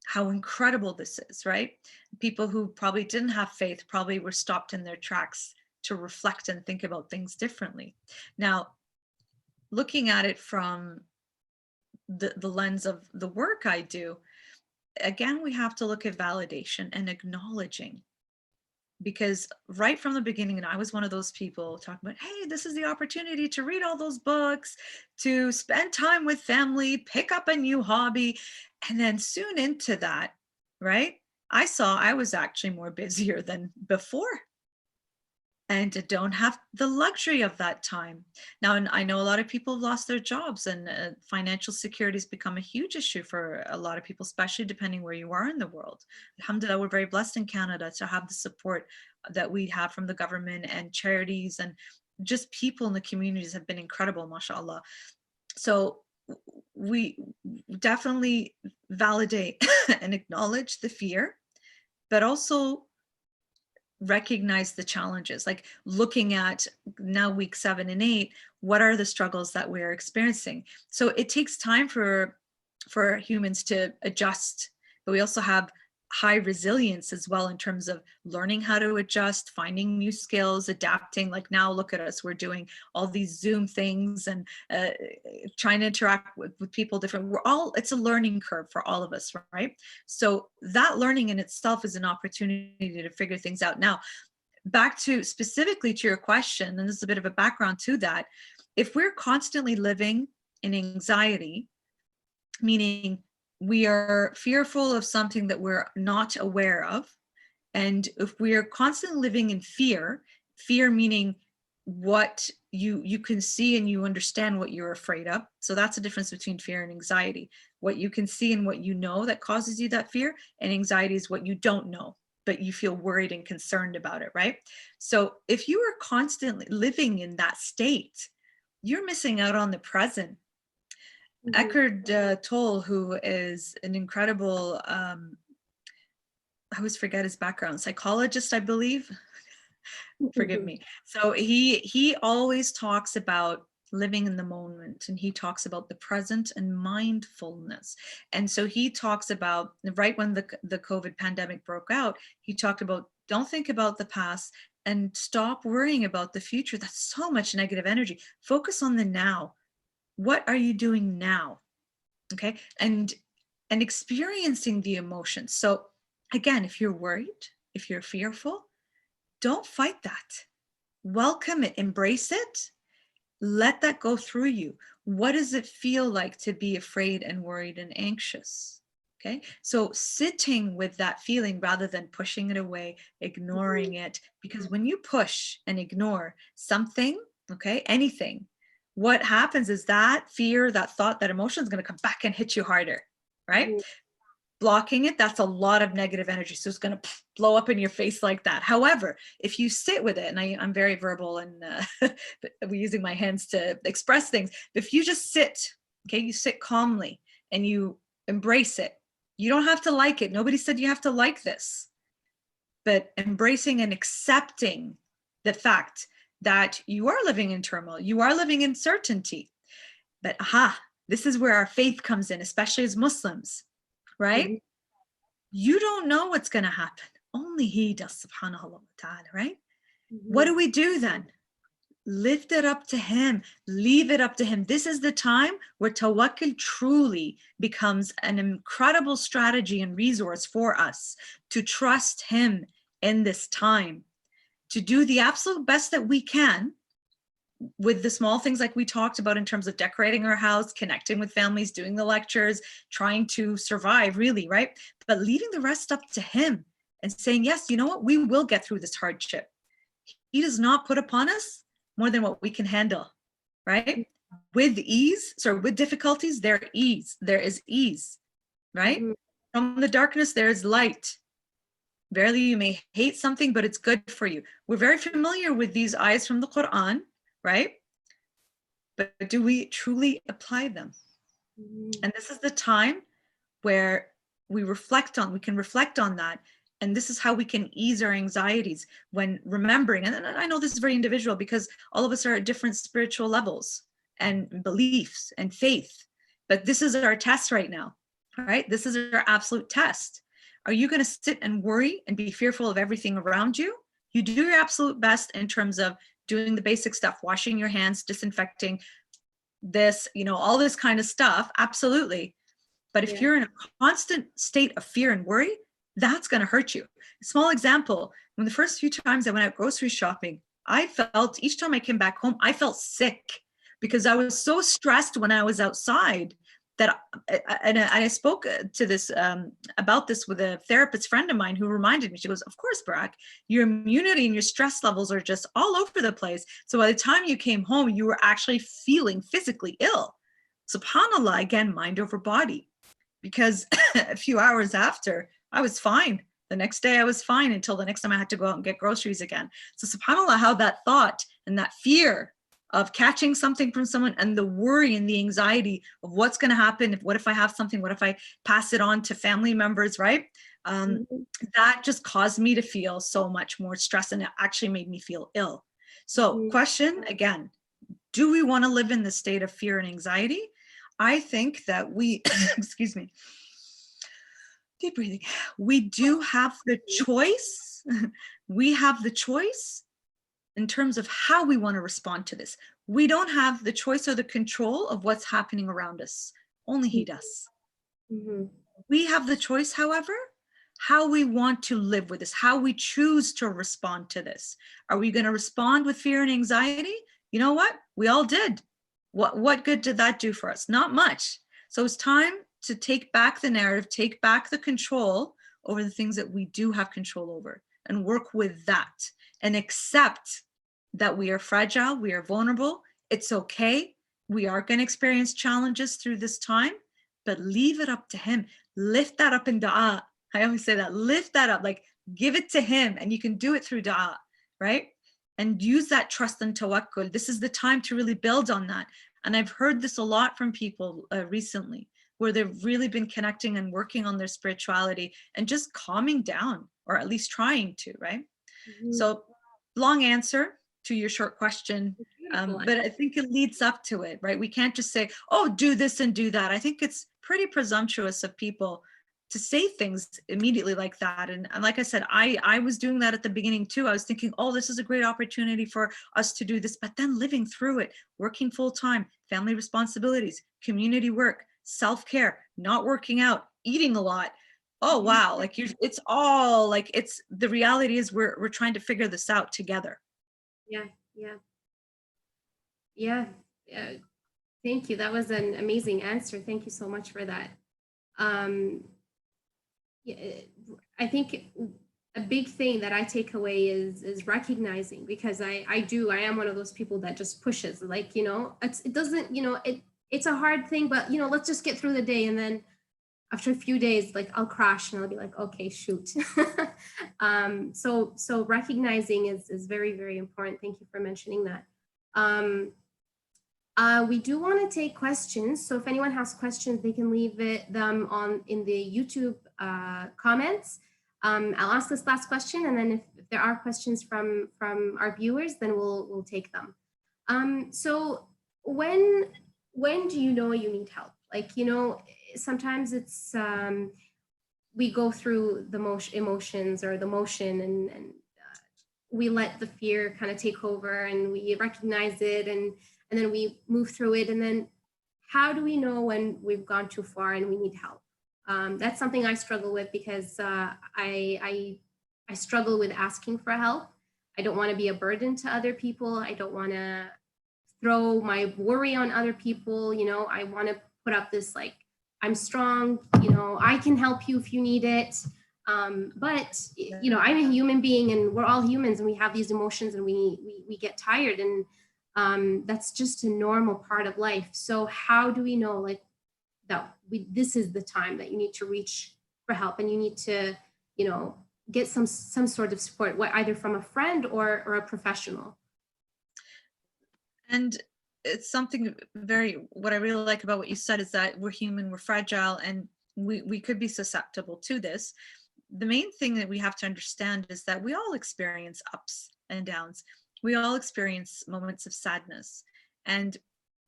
how incredible this is, right? People who probably didn't have faith probably were stopped in their tracks to reflect and think about things differently. Now, looking at it from the lens of the work I do, again, we have to look at validation and acknowledging. Because right from the beginning, and I was one of those people talking about, hey, this is the opportunity to read all those books, to spend time with family, pick up a new hobby. And then soon into that, right, I saw I was actually more busier than before and don't have the luxury of that time. Now, and I know a lot of people have lost their jobs, and financial security has become a huge issue for a lot of people, especially depending where you are in the world. Alhamdulillah, we're very blessed in Canada to have the support that we have from the government and charities, and just people in the communities have been incredible, mashallah. So we definitely validate and acknowledge the fear, but also recognize the challenges, like looking at now week 7 and 8, what are the struggles that we're experiencing? So it takes time for humans to adjust, but we also have high resilience as well in terms of learning how to adjust, finding new skills, adapting. Like now, look at us, we're doing all these Zoom things and trying to interact with people different. It's a learning curve for all of us, right? So that learning in itself is an opportunity to figure things out. Now, back to specifically to your question, and this is a bit of a background to that, if we're constantly living in anxiety, meaning we are fearful of something that we're not aware of, and if we are constantly living in fear meaning what you can see and you understand what you're afraid of. So that's the difference between fear and anxiety. What you can see and what you know that causes you that fear, and anxiety is what you don't know, but you feel worried and concerned about it, right? So if you are constantly living in that state, you're missing out on the present. Eckhart Tolle, who is an incredible, I always forget his background, psychologist, I believe. Forgive me. So he always talks about living in the moment, and he talks about the present and mindfulness. And so he talks about, right when the COVID pandemic broke out, he talked about, don't think about the past and stop worrying about the future. That's so much negative energy. Focus on the now. What are you doing now? Okay. And experiencing the emotions. So again, if you're worried, if you're fearful, don't fight that. Welcome it, embrace it. Let that go through you. What does it feel like to be afraid and worried and anxious? Okay. So sitting with that feeling rather than pushing it away, ignoring it, because when you push and ignore something, okay, anything, what happens is that fear, that thought, that emotion is going to come back and hit you harder, right? Blocking it, that's a lot of negative energy. So it's going to blow up in your face like that. However, if you sit with it, and I'm very verbal and we're using my hands to express things. If you just sit, okay, you sit calmly and you embrace it. You don't have to like it. Nobody said you have to like this. But embracing and accepting the fact that you are living in turmoil, you are living in uncertainty. But this is where our faith comes in, especially as Muslims, right? Mm-hmm. You don't know what's going to happen. Only He does, subhanahu wa ta'ala, right? Mm-hmm. What do we do then? Lift it up to Him. Leave it up to Him. This is the time where tawakkul truly becomes an incredible strategy and resource for us to trust Him in this time, to do the absolute best that we can with the small things like we talked about in terms of decorating our house, connecting with families, doing the lectures, trying to survive, really, right? But leaving the rest up to Him and saying, yes, you know what? We will get through this hardship. He does not put upon us more than what we can handle, right? With difficulties, there is ease, right?
Mhm.
From the darkness, there is light. Verily, you may hate something, but it's good for you. We're very familiar with these ayahs from the Quran, right? But do we truly apply them?
Mhm.
And this is the time where we can reflect on that. And this is how we can ease our anxieties when remembering. And I know this is very individual because all of us are at different spiritual levels and beliefs and faith. But this is our test right now, right? This is our absolute test. Are you going to sit and worry and be fearful of everything around you? You do your absolute best in terms of doing the basic stuff, washing your hands, disinfecting this, all this kind of stuff. Absolutely. But if
Yeah.
you're in a constant state of fear and worry, that's going to hurt you. A small example, when the first few times I went out grocery shopping, I felt each time I came back home, I felt sick because I was so stressed when I was outside that, and I spoke to this about this with a therapist friend of mine who reminded me. She goes, "Of course, Berak, your immunity and your stress levels are just all over the place. So by the time you came home, you were actually feeling physically ill." SubhanAllah, again, mind over body. Because a few hours after, I was fine. The next day I was fine until the next time I had to go out and get groceries again. So subhanAllah, how that thought and that fear of catching something from someone and the worry and the anxiety of what's going to happen, what if I have something, what if I pass it on to family members, right? That just caused me to feel so much more stress, and it actually made me feel ill. So question again, do we want to live in the state of fear and anxiety? I think that we, excuse me, deep breathing, we do have the choice. We have the choice in terms of how we want to respond to this. We don't have the choice or the control of what's happening around us. Only He does.
Mhm.
We have the choice, however, how we want to live with this, how we choose to respond to this. Are we going to respond with fear and anxiety? You know what? We all did. What good did that do for us? Not much. So it's time to take back the narrative, take back the control over the things that we do have control over, and work with that and accept that we are fragile, we are vulnerable. It's okay. We are going to experience challenges through this time, but leave it up to Him. Lift that up in dua. I always say that, lift that up, like give it to Him, and you can do it through dua, right? And use that trust and tawakkul. This is the time to really build on that. And I've heard this a lot from people recently, where they've really been connecting and working on their spirituality and just calming down, or at least trying to, right? So long answer to your short question, but I think it leads up to it, right? We can't just say, oh, do this and do that. I think it's pretty presumptuous of people to say things immediately like that. And like I said, I was doing that at the beginning too. I was thinking, oh, this is a great opportunity for us to do this, but then living through it, working full time, family responsibilities, community work, self-care, not working out, eating a lot. Oh, wow. Like it's all like, it's the reality is we're trying to figure this out together.
Yeah. Yeah. Yeah. Yeah. Thank you. That was an amazing answer. Thank you so much for that. Yeah, I think a big thing that I take away is recognizing, because I am one of those people that just pushes, like, it doesn't, it's a hard thing, but let's just get through the day. And then after a few days, like I'll crash and I'll be like, okay, shoot. So recognizing is very, very important. Thank you for mentioning that. We do want to take questions. So if anyone has questions, they can leave them in the YouTube comments. I'll ask this last question, and then if there are questions from our viewers, then we'll take them. So when do you know you need help? Like, sometimes it's we go through the emotions or the motion, and we let the fear kind of take over, and we recognize it, and then we move through it. And then how do we know when we've gone too far and we need help? That's something I struggle with, because I struggle with asking for help. I don't want to be a burden to other people. I don't want to throw my worry on other people. I want to put up this, like, I'm strong, I can help you if you need it. But you know, I'm a human being, and we're all humans, and we have these emotions, and we get tired, and that's just a normal part of life. So how do we know, like, that this is the time that you need to reach for help, and you need to, you know, get some sort of support, either from a friend or a professional?
And it's something what I really like about what you said is that we're human, we're fragile, and we could be susceptible to this. The main thing that we have to understand is that we all experience ups and downs. We all experience moments of sadness. And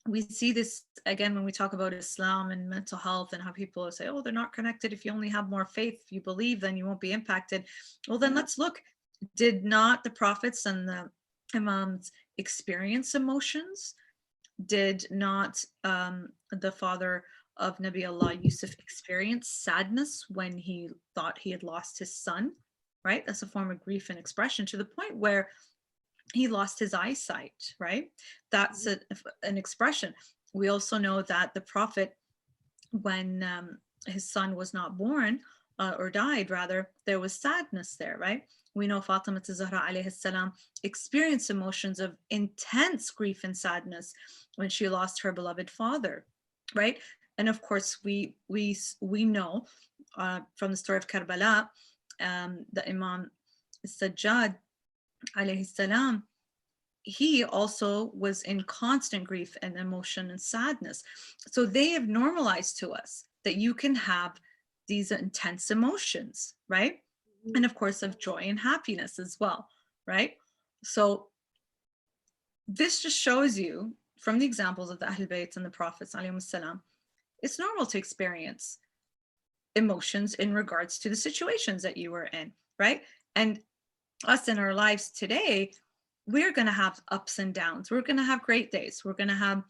we see this again when we talk about Islam and mental health, and how people say, oh, they're not connected. If you only have more faith, if you believe, then you won't be impacted. Well, then let's look. Did not the prophets and the imams experience emotions? Did not the father of Nabi Allah Yusuf experience sadness when he thought he had lost his son? Right? That's a form of grief and expression, to the point where he lost his eyesight, right? That's an expression. We also know that the prophet, when his son was not born, or died rather, there was sadness there, right? We know Fatima Zahra alayhi salam experienced emotions of intense grief and sadness when she lost her beloved father, right? And of course, we know from the story of Karbala, the Imam Sajjad alayhi salam, he also was in constant grief and emotion and sadness. So they have normalized to us that you can have these intense emotions, right? And of course, of joy and happiness as well, right? So this just shows you from the examples of the Ahl Bayt and the Prophets, salam, it's normal to experience emotions in regards to the situations that you were in, right? And us in our lives today, we're going to have ups and downs. We're going to have great days. We're going to have,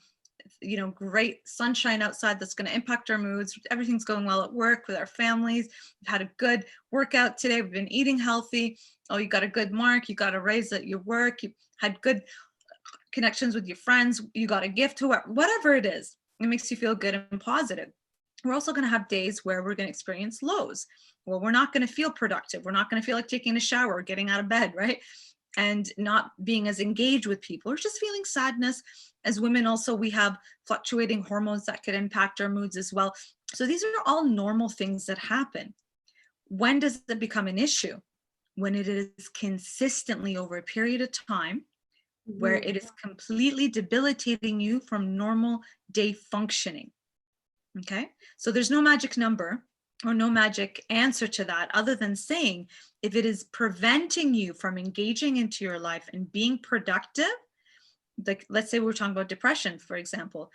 you know, great sunshine outside that's going to impact our moods. Everything's going well at work with our families. We've had a good workout today. We've been eating healthy. Oh, you got a good mark. You got a raise at your work. You had good connections with your friends. You got a gift, whatever it is. It makes you feel good and positive. We're also going to have days where we're going to experience lows, where we're not going to feel productive. We're not going to feel like taking a shower or getting out of bed, right? And not being as engaged with people, or just feeling sadness. As women also, we have fluctuating hormones that could impact our moods as well. So these are all normal things that happen. When does it become an issue? When it is consistently over a period of time, where it is completely debilitating you from normal day functioning. Okay, so there's no magic number or no magic answer to that, other than saying, if it is preventing you from engaging into your life and being productive, like let's say we're talking about depression, for example,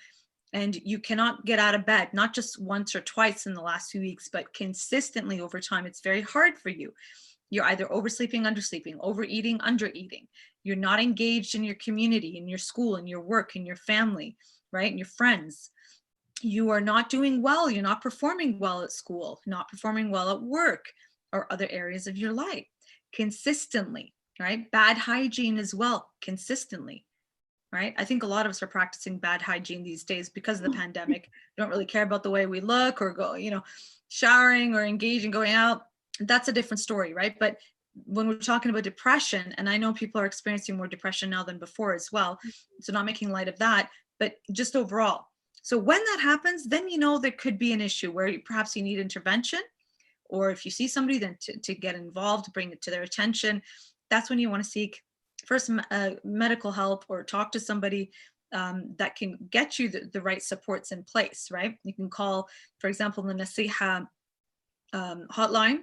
and you cannot get out of bed, not just once or twice in the last few weeks, but consistently over time, it's very hard for you. You're either oversleeping, undersleeping, overeating, undereating. You're not engaged in your community, in your school, in your work, in your family, right? And your friends. You are not doing well. You're not performing well at school, not performing well at work or other areas of your life consistently, right? Bad hygiene as well, consistently, right? I think a lot of us are practicing bad hygiene these days because of the pandemic. We don't really care about the way we look or go, you know, showering or engaging, going out. That's a different story, right? But when we're talking about depression, and I know people are experiencing more depression now than before as well, so not making light of that, but just overall. So when that happens, then you know there could be an issue where perhaps you need intervention, or if you see somebody, then to get involved, bring it to their attention. That's when you want to seek first medical help, or talk to somebody that can get you the right supports in place, right? You can call, for example, the Nasiha hotline,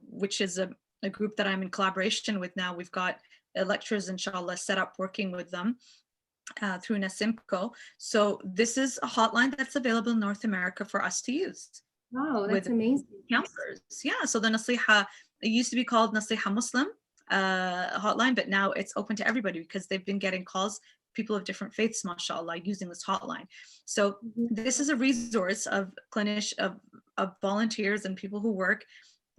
which is a group that I'm in collaboration with now. We've got lectures, inshallah, set up working with them through Nasimco. So this is a hotline that's available in North America for us to use.
Wow, that's amazing.
Counselors. Yeah, so the Nasiha, it used to be called Nasiha Muslim hotline, but now it's open to everybody because they've been getting calls, people of different faiths, mashallah, using this hotline. So this is a resource of clinicians, of volunteers and people who work,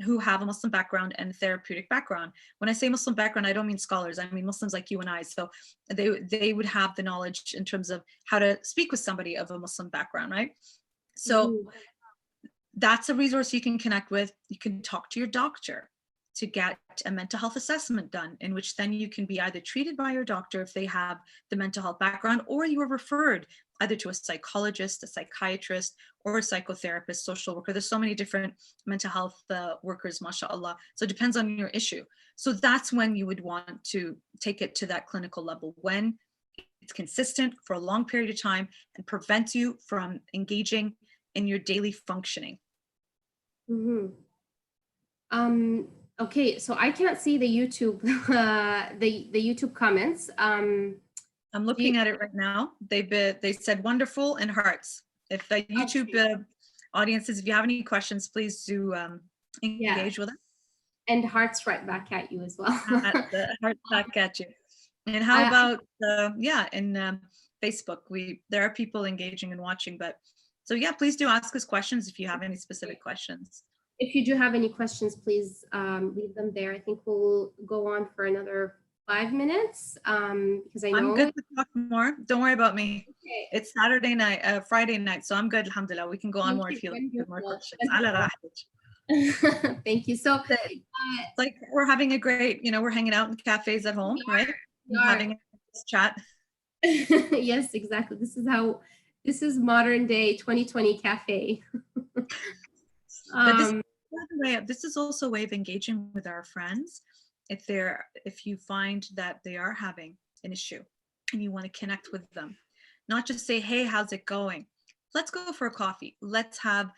who have a Muslim background and therapeutic background. When I say Muslim background, I don't mean scholars, I mean Muslims like you and I. So they would have the knowledge in terms of how to speak with somebody of a Muslim background, right? So that's a resource you can connect with. You can talk to your doctor to get a mental health assessment done, in which then you can be either treated by your doctor if they have the mental health background, or you are referred either to a psychologist, a psychiatrist, or a psychotherapist, social worker. There's so many different mental health workers, mashallah. So it depends on your issue. So that's when you would want to take it to that clinical level, when it's consistent for a long period of time and prevents you from engaging in your daily functioning.
Mm-hmm. Okay, so I can't see the YouTube the YouTube comments.
I'm looking at it right now. They said wonderful and hearts. If the YouTube audiences, if you have any questions, please do engage with us.
And hearts right back at you as well.
Hearts back at you. And how about in Facebook? There are people engaging and watching, but so yeah, please do ask us questions if you have any specific questions.
If you do have any questions, please leave them there. I think we'll go on for another 5 minutes because I know
I'm good to talk more. Don't worry about me.
Okay.
It's Saturday night, Friday night, so I'm good. Alhamdulillah. We can go on more if you have more questions.
Thank you. So
like we're having a great, we're hanging out in cafes at home, right? Having a chat.
Yes, exactly. This is modern day 2020 cafe.
But this is also a way of engaging with our friends. If you find that they are having an issue and you want to connect with them, not just say, hey, how's it going? Let's go for a coffee. Let's have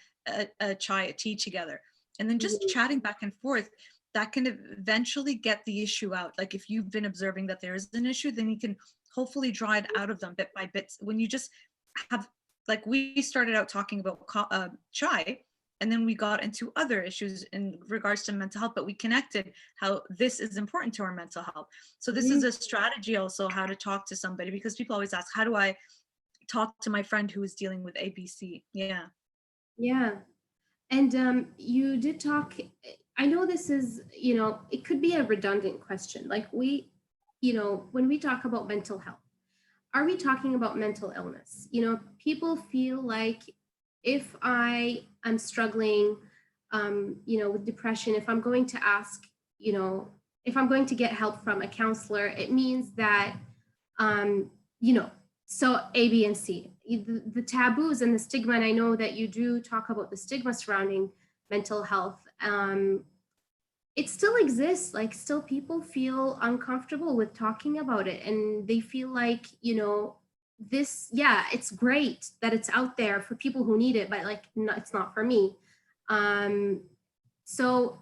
a tea together. And then just chatting back and forth, that can eventually get the issue out. Like if you've been observing that there is an issue, then you can hopefully draw it out of them bit by bit. When you just have, like we started out talking about chai, and then we got into other issues in regards to mental health, but we connected how this is important to our mental health. So this is a strategy also, how to talk to somebody, because people always ask, how do I talk to my friend who is dealing with ABC? Yeah.
And you did talk, I know this is, it could be a redundant question. Like when we talk about mental health, are we talking about mental illness? People feel like if I am struggling, with depression, if I'm going to ask, if I'm going to get help from a counselor, it means that, so A, B, and C, the taboos and the stigma, and I know that you do talk about the stigma surrounding mental health. It still exists. Like still people feel uncomfortable with talking about it, and they feel like, it's great that it's out there for people who need it, but it's not for me. So,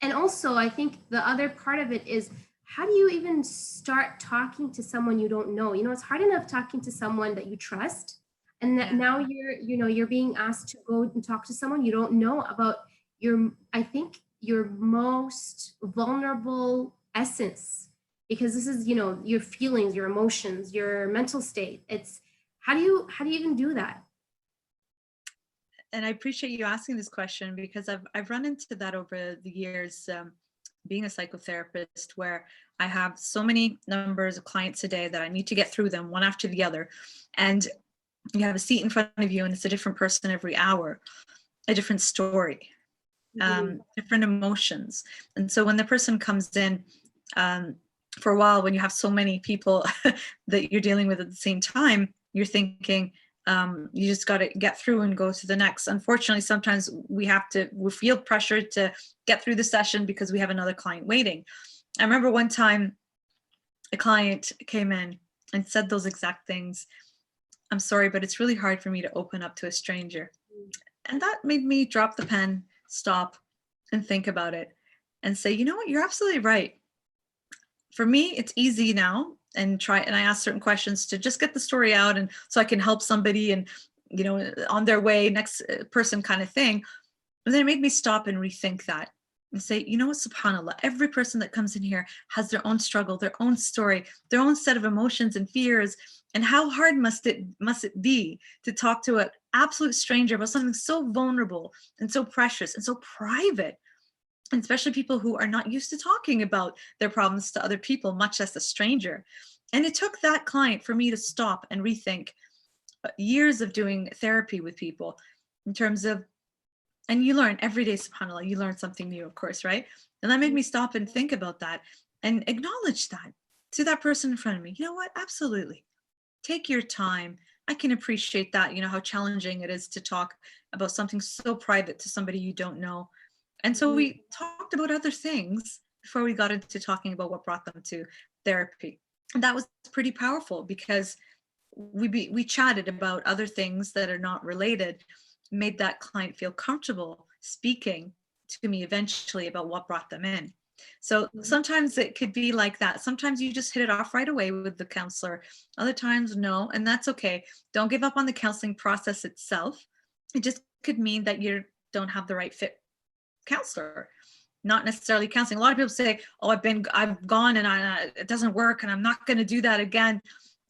and also I think the other part of it is, how do you even start talking to someone you don't know? It's hard enough talking to someone that you trust, and that now you're being asked to go and talk to someone you don't know about your most vulnerable essence, because this is, your feelings, your emotions, your mental state. It's how do you even do that?
And I appreciate you asking this question, because I've run into that over the years, being a psychotherapist, where I have so many numbers of clients a day that I need to get through them one after the other. And you have a seat in front of you and it's a different person every hour, a different story, different emotions. And so when the person comes in, for a while, when you have so many people that you're dealing with at the same time, you're thinking, you just got to get through and go to the next. Unfortunately, sometimes we feel pressured to get through the session because we have another client waiting. I remember one time a client came in and said those exact things. I'm sorry, but it's really hard for me to open up to a stranger. And that made me drop the pen, stop, and think about it and say, you know what, you're absolutely right. For me, it's easy now, and I ask certain questions to just get the story out, and so I can help somebody and, on their way, next person kind of thing. And then it made me stop and rethink that and say, you know what, subhanAllah, every person that comes in here has their own struggle, their own story, their own set of emotions and fears. And how hard must it be to talk to an absolute stranger about something so vulnerable and so precious and so private? And especially people who are not used to talking about their problems to other people, much less a stranger. And it took that client for me to stop and rethink years of doing therapy with people in terms of And you learn every day, subhanAllah, you learn something new, of course, right? And that made me stop and think about that and acknowledge that to that person in front of me. You know what? Absolutely. Take your time. I can appreciate that, how challenging it is to talk about something so private to somebody you don't know. And so we talked about other things before we got into talking about what brought them to therapy. And that was pretty powerful because we chatted about other things that are not related, made that client feel comfortable speaking to me eventually about what brought them in. So sometimes it could be like that. Sometimes you just hit it off right away with the counselor. Other times, no, and that's okay. Don't give up on the counseling process itself. It just could mean that you don't have the right fit counselor, not necessarily counseling. A lot of people say, oh, I've gone and it doesn't work and I'm not going to do that again.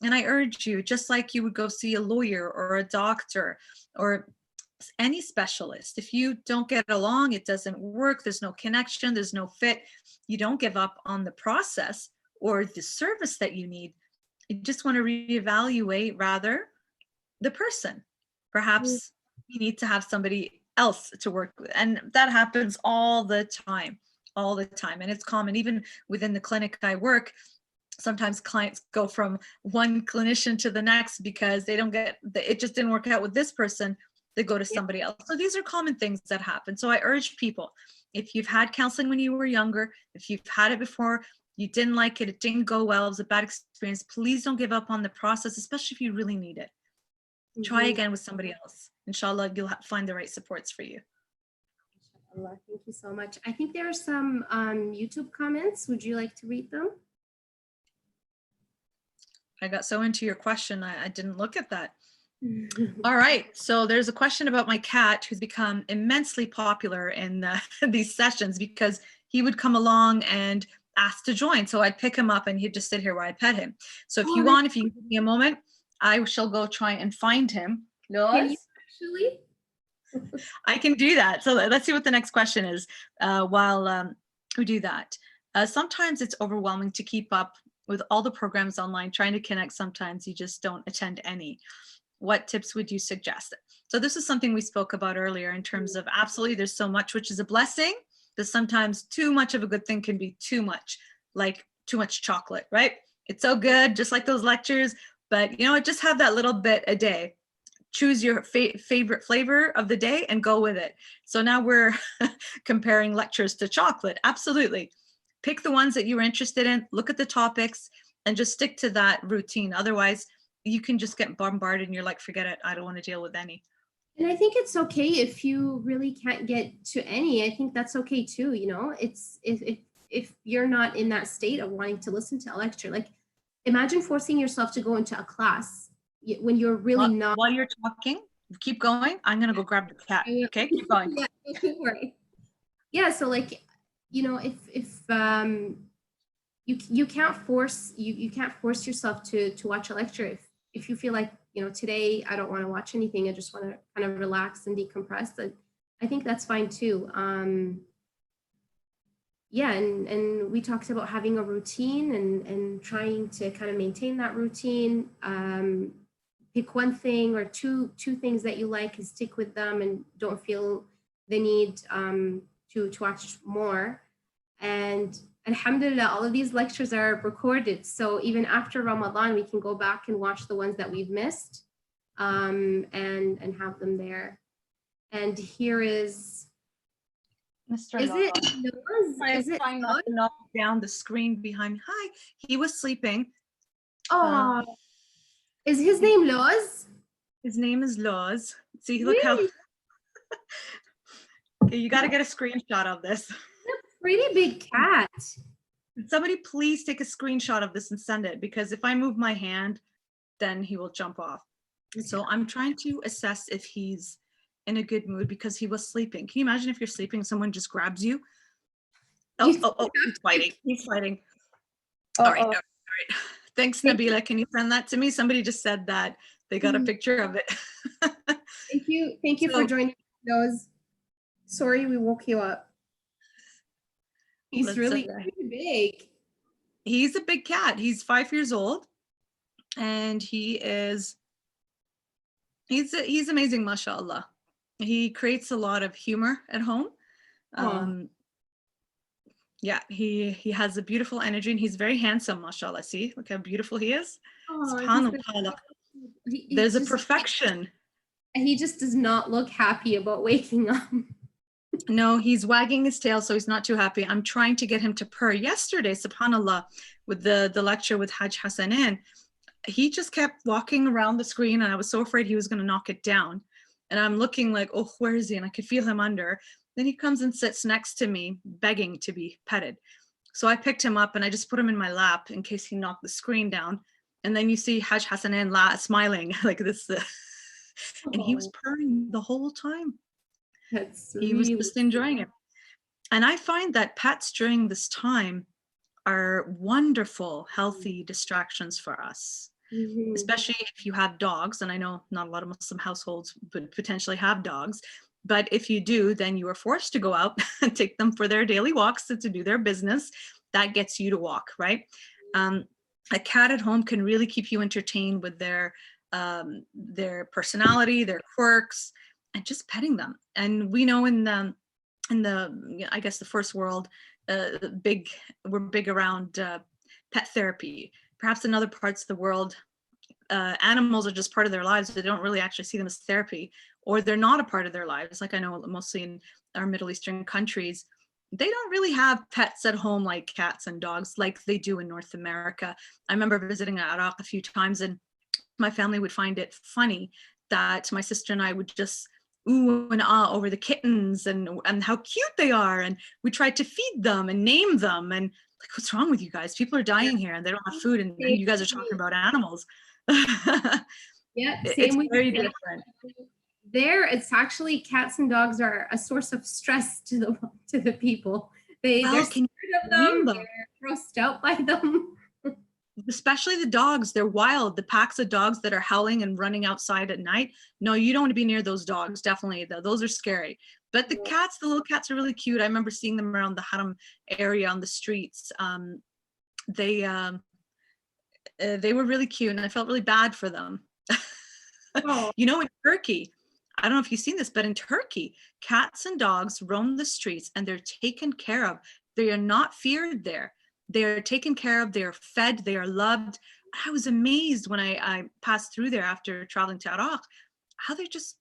And I urge you, just like you would go see a lawyer or a doctor or any specialist, if you don't get along, it doesn't work, there's no connection, there's no fit, you don't give up on the process or the service that you need. You just want to reevaluate rather the person. Perhaps you need to have somebody else to work with. And that happens all the time. And it's common even within the clinic I work. Sometimes clients go from one clinician to the next because they don't get, it just didn't work out with this person. They go to somebody else. So these are common things that happen. So I urge people, if you've had counseling when you were younger, if you've had it before, you didn't like it, it didn't go well, it was a bad experience, please don't give up on the process, especially if you really need it. Try again with somebody else. Inshallah, you'll find the right supports for you.
Inshallah. Thank you so much. I think there are some YouTube comments. Would you like to read them?
I got so into your question, I didn't look at that. All right, so there's a question about my cat who's become immensely popular in these sessions because he would come along and ask to join. So I'd pick him up and he'd just sit here while I pet him. So if you want, if you give me a moment, I shall go try and find him.
Can you actually?
I can do that. So let's see what the next question is while we do that. Sometimes it's overwhelming to keep up with all the programs online, trying to connect. Sometimes you just don't attend any. What tips would you suggest? So this is something we spoke about earlier in terms of absolutely there's so much, which is a blessing, but sometimes too much of a good thing can be too much, like too much chocolate, right? It's so good, just like those lectures, but just have that little bit a day. Choose your favorite flavor of the day and go with it. So now we're comparing lectures to chocolate. Absolutely. Pick the ones that you're interested in, look at the topics, and just stick to that routine. Otherwise, you can just get bombarded and you're like, forget it, I don't want to deal with any.
And I think it's okay if you really can't get to any. I think that's okay too. It's if you're not in that state of wanting to listen to a lecture, like imagine forcing yourself to go into a class when you're really not.
While you're talking, keep going. I'm gonna go grab the cat. Okay, keep going.
Yeah, don't worry. Yeah, so like, if you can't force you can't force yourself to watch a lecture if you feel like today I don't want to watch anything, I just want to kind of relax and decompress. I think that's fine too. Yeah, and we talked about having a routine and trying to kind of maintain that routine. Pick one thing or two things that you like and stick with them and don't feel the need to watch more. And alhamdulillah, all of these lectures are recorded. So even after Ramadan, we can go back and watch the ones that we've missed and have them there. And here is
Mr.
Is
Loz.
it Loz? Is it
trying not to knock down the screen behind me. Hi, he was sleeping.
Oh, is his name Loz?
His name is Loz. See, look how. Okay, you got to get a screenshot of this.
Pretty big cat.
Somebody please take a screenshot of this and send it, because if I move my hand, then he will jump off. So I'm trying to assess if he's in a good mood because he was sleeping. Can you imagine if you're sleeping, someone just grabs you? Oh, he's fighting. He's fighting. All right. Thanks, Nabila. Can you send that to me? Somebody just said that they got a picture of it.
Thank you for joining those. Sorry we woke you up. He's really big.
He's a big cat. He's 5 years old, and he's amazing, mashallah. He creates a lot of humor at home.
Oh,
Yeah, he has a beautiful energy, and he's very handsome, mashallah. See, look how beautiful he is.
oh,
Subhanallah.
he
There's a
just
perfection.
he just does not look happy about waking up.
No, he's wagging his tail, so he's not too happy. I'm trying to get him to purr. Yesterday, subhanallah, with the lecture with Hajj Hassanin, he just kept walking around the screen, and I was so afraid he was going to knock it down. And I'm looking like, oh, where is he? And I could feel him under. Then he comes and sits next to me, begging to be petted. So I picked him up and I just put him in my lap in case he knocked the screen down. And then you see Hajj Hassanin smiling like this. And he was
Oh,
purring the whole time.
that's
He was
really
just enjoying it. And I find that pets during this time are wonderful, healthy distractions for us,
mhm.
especially if you have dogs. And I know not a lot of Muslim households would potentially have dogs, but if you do, then you are forced to go out and take them for their daily walks to do their business. That gets you to walk, right? Um, a cat at home can really keep you entertained with their personality, their quirks, and just petting them. And we know in the I guess the first world, big we're big around pet therapy. Perhaps in other parts of the world, animals are just part of their lives. They don't really actually see them as therapy, or they're not a part of their lives. Like I know mostly in our Middle Eastern countries, they don't really have pets at home like cats and dogs like they do in North America. I remember visiting Iraq a few times, and my family would find it funny that my sister and I would just ooh and ah over the kittens and how cute they are, and we tried to feed them and name them, and like, what's wrong with you guys? People are
Yeah.
dying here and they don't have food, and
Same
you guys are
with
talking
me.
about animals.
Yeah,
It's
same with
very
me.
different.
There, it's actually cats and dogs are a source of stress to the people. They're
Well, can
scared of
you name
them.
them?
They're grossed out by them.
Especially the dogs, they're wild. The packs of dogs that are howling and running outside at night. No, you don't want to be near those dogs. Definitely, those are scary. But the cats, the little cats, are really cute. I remember seeing them around the Haram area on the streets. They they were really cute, and I felt really bad for them.
Oh,
You know, in Turkey, I don't know if you've seen this, but in Turkey, cats and dogs roam the streets and they're taken care of. They are not feared there. They are taken care of. They are fed. They are loved. I was amazed when I passed through there after traveling to Iraq, how they just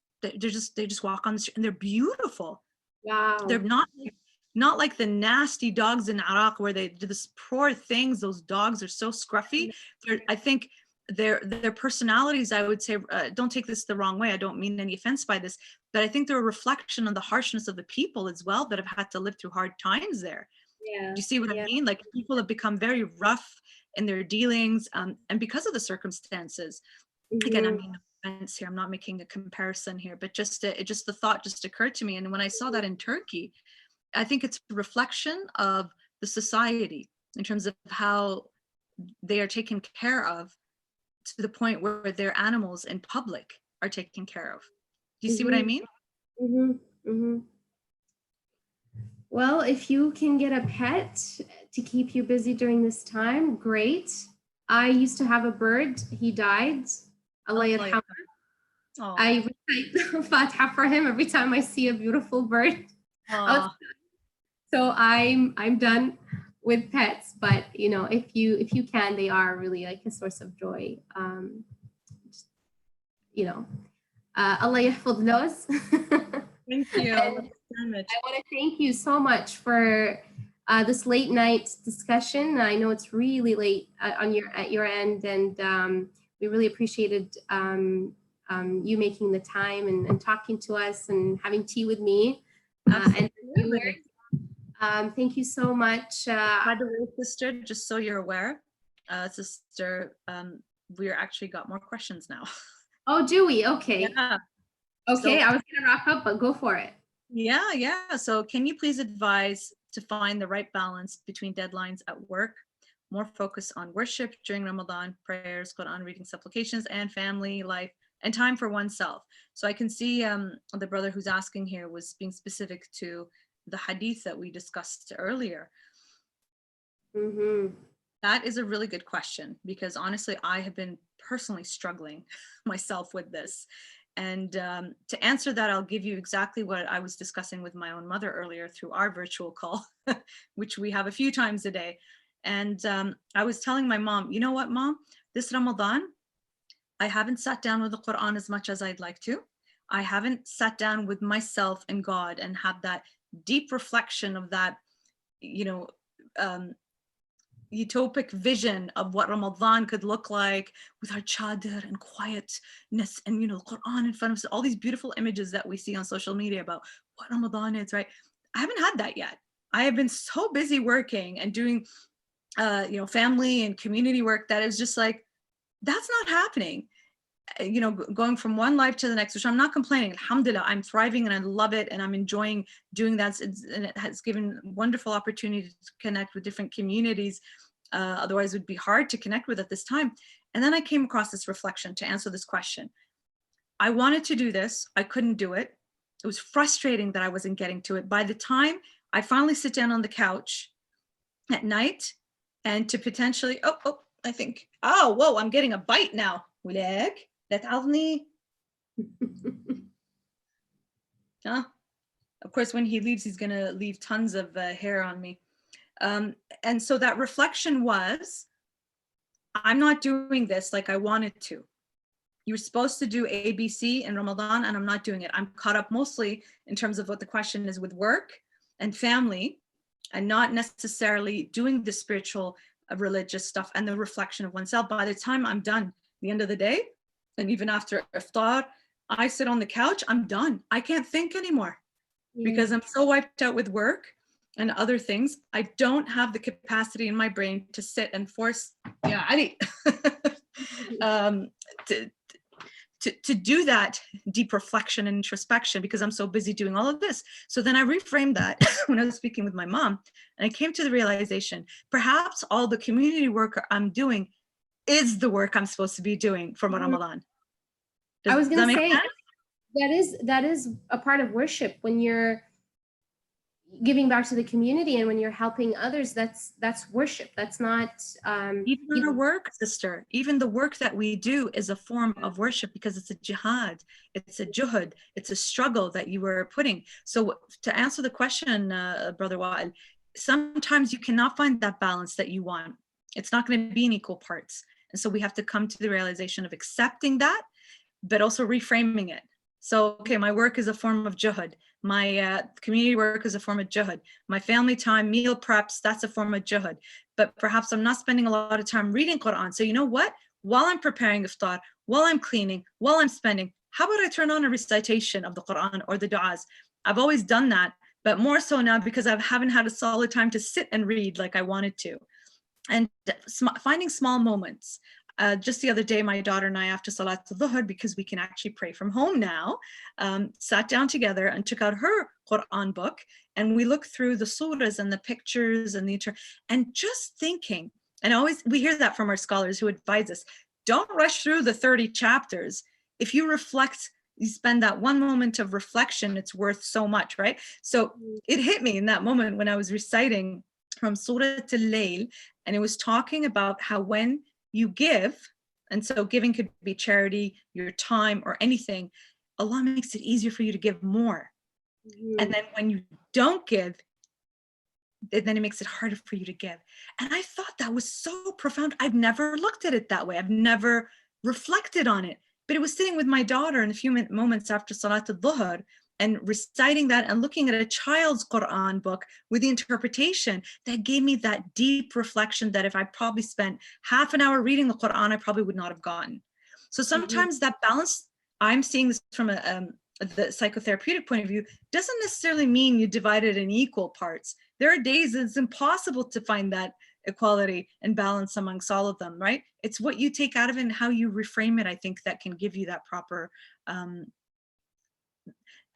walk on the street and they're beautiful. They're
wow.
not like the nasty dogs in Iraq where they do this poor things. Those dogs are so scruffy. I think their personalities, I would say, don't take this the wrong way. I don't mean any offense by this, but I think they're a reflection on the harshness of the people as well that have had to live through hard times there.
Yeah,
Do you see what I
yeah.
mean? Like people have become very rough in their dealings, and because of the circumstances. Again, I
Mhm.
mean, no offense here. I'm not making a comparison here, but just the thought just occurred to me, and when I saw that in Turkey, I think it's a reflection of the society in terms of how they are taken care of to the point where their animals in public are taken care of. Do you see what I
Mhm.
mean?
Mhm. Mhm. Well, if you can get a pet to keep you busy during this time, great. I used to have a bird. He died. Allah
Allah
yarham.
yarham. Oh,
I recite Fatiha for him every time I see a beautiful bird.
oh,
So I'm done with pets, but you know, if you can, they are really like a source of joy. You know, Allah yahfad those.
thank you.
And
Allah very much.
I want to thank you so much for this late night discussion. I know it's really late at your end, and we really appreciated you making the time and talking to us and having tea with me and viewers.
Absolutely.
Thank you so much.
By the way, sister, just so you're aware, sister, we're actually got more questions now.
Oh, do we? Okay.
Yeah.
Okay,
So
I was going to wrap up, but go for it.
yeah. So can you please advise to find the right balance between deadlines at work, more focus on worship during Ramadan, prayers, Quran reading, supplications, and family life, and time for oneself? So I can see the brother who's asking here was being specific to the hadith that we discussed earlier.
Mm-hmm.
That is a really good question because honestly, I have been personally struggling myself with this. And to answer that, I'll give you exactly what I was discussing with my own mother earlier through our virtual call, which we have a few times a day. And I was telling my mom, you know what, Mom, this Ramadan, I haven't sat down with the Quran as much as I'd like to. I haven't sat down with myself and God and had that deep reflection of that, you know, utopic vision of what Ramadan could look like with our chadr and quietness and, you know, Quran in front of us, all these beautiful images that we see on social media about what Ramadan is, right? I haven't had that yet. I have been so busy working and doing, you know, family and community work that is just like, that's not happening. You know, going from one life to the next, which I'm not complaining. Alhamdulillah, I'm thriving and I love it and I'm enjoying doing that. And it has given wonderful opportunity to connect with different communities. Otherwise, it would be hard to connect with at this time. And then I came across this reflection to answer this question. I wanted to do this. I couldn't do it. It was frustrating that I wasn't getting to it. By the time I finally sit down on the couch at night and to potentially, I think, oh, whoa, I'm getting a bite now. ولك لا تعضني. Of course, when he leaves, he's going to leave tons of hair on me. And so that reflection was, I'm not doing this like I wanted to. You were supposed to do ABC in Ramadan, and I'm not doing it. I'm caught up mostly in terms of what the question is with work and family, and not necessarily doing the spiritual, religious stuff and the reflection of oneself. By the time I'm done, at the end of the day, and even after iftar, I sit on the couch, I'm done. I can't think anymore because I'm so wiped out with work and other things. I don't have the capacity in my brain to sit and force, Ali, to do that deep reflection and introspection because I'm so busy doing all of this. So then I reframed that when I was speaking with my mom, and I came to the realization, perhaps all the community work I'm doing is the work I'm supposed to be doing for Ramadan.
I was going to say, that is a part of worship. When you're giving back to the community and when you're helping others, that's worship. That's not
even our work, sister. Even the work that we do is a form of worship because it's a jihad, it's a juhud, it's a struggle that you were putting. So to answer the question, Brother Wa'il, sometimes you cannot find that balance that you want. It's not going to be in equal parts. And so we have to come to the realization of accepting that, but also reframing it. So, okay, my work is a form of juhud. My community work is a form of juhud. My family time, meal preps, that's a form of juhud. But perhaps I'm not spending a lot of time reading Quran. So you know what? While I'm preparing iftar, while I'm cleaning, while I'm spending, how about I turn on a recitation of the Quran or the du'as? I've always done that, but more so now because I haven't had a solid time to sit and read like I wanted to. And finding small moments. Just the other day, my daughter and I, after Salat al-Dhuhr, because we can actually pray from home now, sat down together and took out her Quran book, and we looked through the surahs and the pictures and and just thinking, and always we hear that from our scholars who advise us, don't rush through the 30 chapters. If you reflect, you spend that one moment of reflection, it's worth so much, right? So it hit me in that moment when I was reciting from Surah Al-Layl, and it was talking about how when you give, and so giving could be charity, your time, or anything, Allah makes it easier for you to give more. And then when you don't give, then it makes it harder for you to give. And I thought that was so profound. I've never looked at it that way. I've never reflected on it. But it was sitting with my daughter in a few moments after Salat al-Dhuhr and reciting that and looking at a child's Quran book with the interpretation that gave me that deep reflection that if I probably spent half an hour reading the Quran, I probably would not have gotten. So sometimes that balance, I'm seeing this from the psychotherapeutic point of view, doesn't necessarily mean you divide it in equal parts. There are days it's impossible to find that equality and balance amongst all of them, right? It's what you take out of it and how you reframe it, I think, that can give you that proper,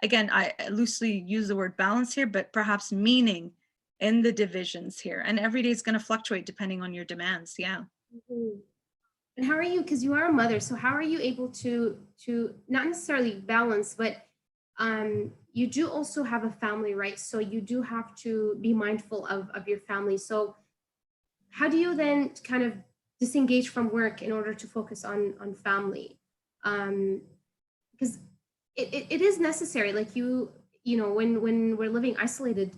again, I loosely use the word balance here, but perhaps meaning in the divisions here. And every day is going to fluctuate depending on your demands. Yeah.
And how are you, because you are a mother, so how are you able to not necessarily balance, but you do also have a family, right? So you do have to be mindful of your family. So how do you then kind of disengage from work in order to focus on family? Because it is necessary. Like you know, when we're living isolated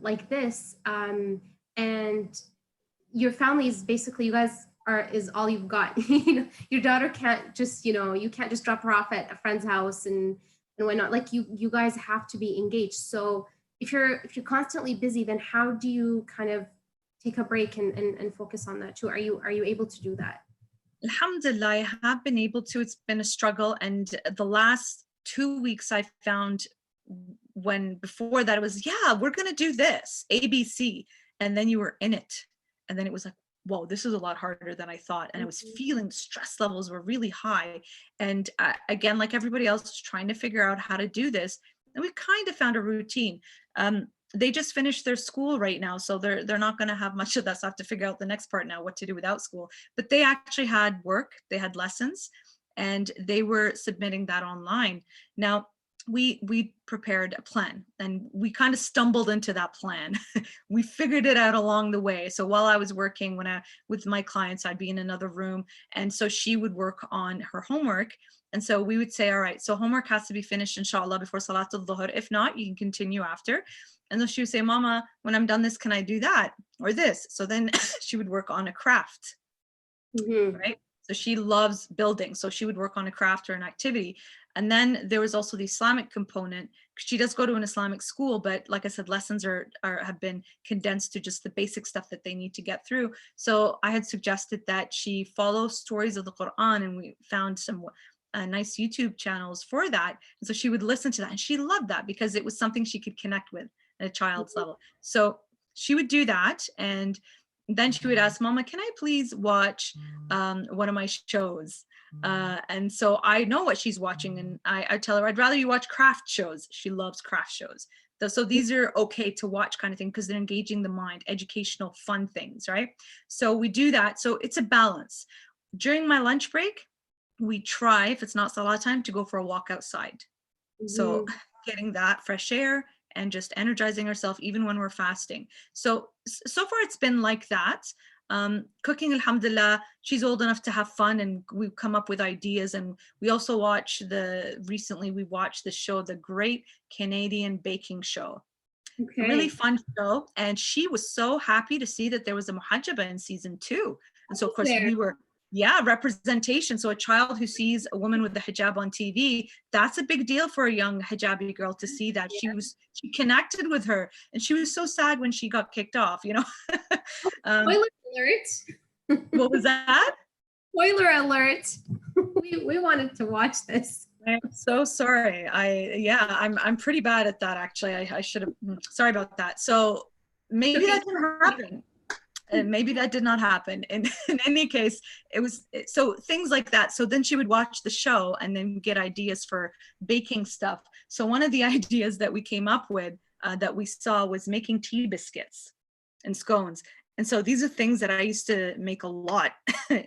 like this, and your family is basically, you guys is all you've got. You know, your daughter can't just, you know, you can't just drop her off at a friend's house and whatnot. Like you guys have to be engaged. So if you're constantly busy, then how do you kind of take a break and focus on that too? Are you able to do that?
Alhamdulillah, I have been able to. It's been a struggle. And the last 2 weeks I found, when before that it was, yeah, we're going to do this, ABC. And then you were in it. And then it was like, whoa, this is a lot harder than I thought. And I was feeling stress levels were really high. And again, like everybody else, was trying to figure out how to do this. And we kind of found a routine. They just finished their school right now, so they're not going to have much of that. So I have to figure out the next part now, what to do without school. But they actually had work, they had lessons, and they were submitting that online. Now, we prepared a plan, and we kind of stumbled into that plan. We figured it out along the way. So while I was working, with my clients, I'd be in another room, and so she would work on her homework. And so we would say, all right, so homework has to be finished, inshallah, before Salat al-Dhuhr. If not, you can continue after. And then she would say, Mama, when I'm done this, can I do that or this? So then she would work on a craft, right? So she loves building. So she would work on a craft or an activity. And then there was also the Islamic component. She does go to an Islamic school, but like I said, lessons have been condensed to just the basic stuff that they need to get through. So I had suggested that she follow stories of the Quran, and we found some nice YouTube channels for that. And so she would listen to that, and she loved that because it was something she could connect with at a child's level. So she would do that, and then she would ask, Mama, can I please watch one of my shows? And so I know what she's watching, and I tell her, I'd rather you watch craft shows. She loves craft shows. So these are okay to watch, kind of thing, because they're engaging the mind, educational, fun things, right? So we do that. So it's a balance. During my lunch break, we try, if it's not salah time, to go for a walk outside. So getting that fresh air and just energizing ourselves even when we're fasting. So far it's been like that. Cooking, alhamdulillah, she's old enough to have fun, and we've come up with ideas. And we also recently we watched the show, The Great Canadian Baking Show. A really fun show. And she was so happy to see that there was a muhajjaba in season 2. And so of course we were, representation. So a child who sees a woman with the hijab on TV, that's a big deal for a young hijabi girl to see that. She connected with her, and she was so sad when she got kicked off, you know.
Spoiler alert.
What was that?
Spoiler alert. We wanted to watch this.
I'm so sorry. I'm pretty bad at that, actually. I should have, sorry about that. So maybe that didn't happen. Maybe that did not happen. In any case, it was, so things like that. So then she would watch the show and then get ideas for baking stuff. So one of the ideas that we came up with that we saw was making tea biscuits and scones. And so these are things that I used to make a lot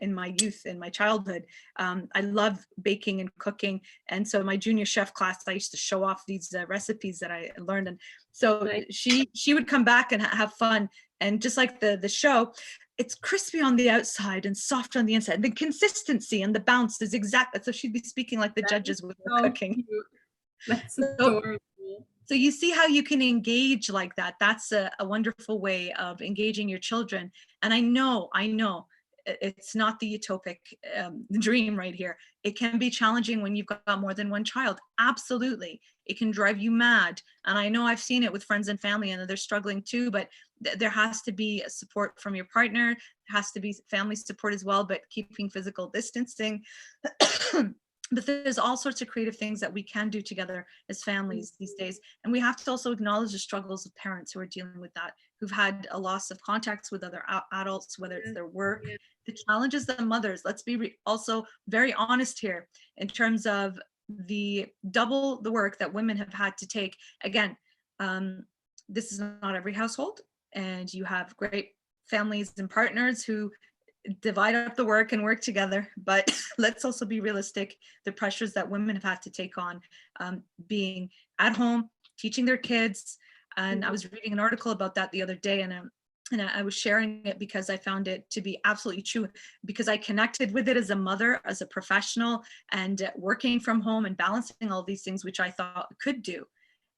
in my youth, in my childhood. I love baking and cooking. And so my junior chef class, I used to show off these recipes that I learned. And so she would come back and have fun. And just like the show, it's crispy on the outside and soft on the inside. The consistency and the bounce is exactly, so she'd be speaking like the judges with her cooking.
That's adorable.
So you see how you can engage like that. That's a wonderful way of engaging your children. And I know it's not the utopic dream right here. It can be challenging when you've got more than one child. Absolutely. It can drive you mad. And I know I've seen it with friends and family, and they're struggling too, but there has to be support from your partner. There has to be family support as well, but keeping physical distancing. But there's all sorts of creative things that we can do together as families these days. And we have to also acknowledge the struggles of parents who are dealing with that, who've had a loss of contacts with other adults, whether it's their work, the challenges of the mothers. Let's be also very honest here in terms of the double the work that women have had to take. Again, this is not every household, and you have great families and partners who divide up the work and work together, but let's also be realistic. The pressures that women have had to take on, being at home, teaching their kids. And I was reading an article about that the other day, and And I was sharing it because I found it to be absolutely true, because I connected with it as a mother, as a professional, and working from home and balancing all these things, which I thought I could do.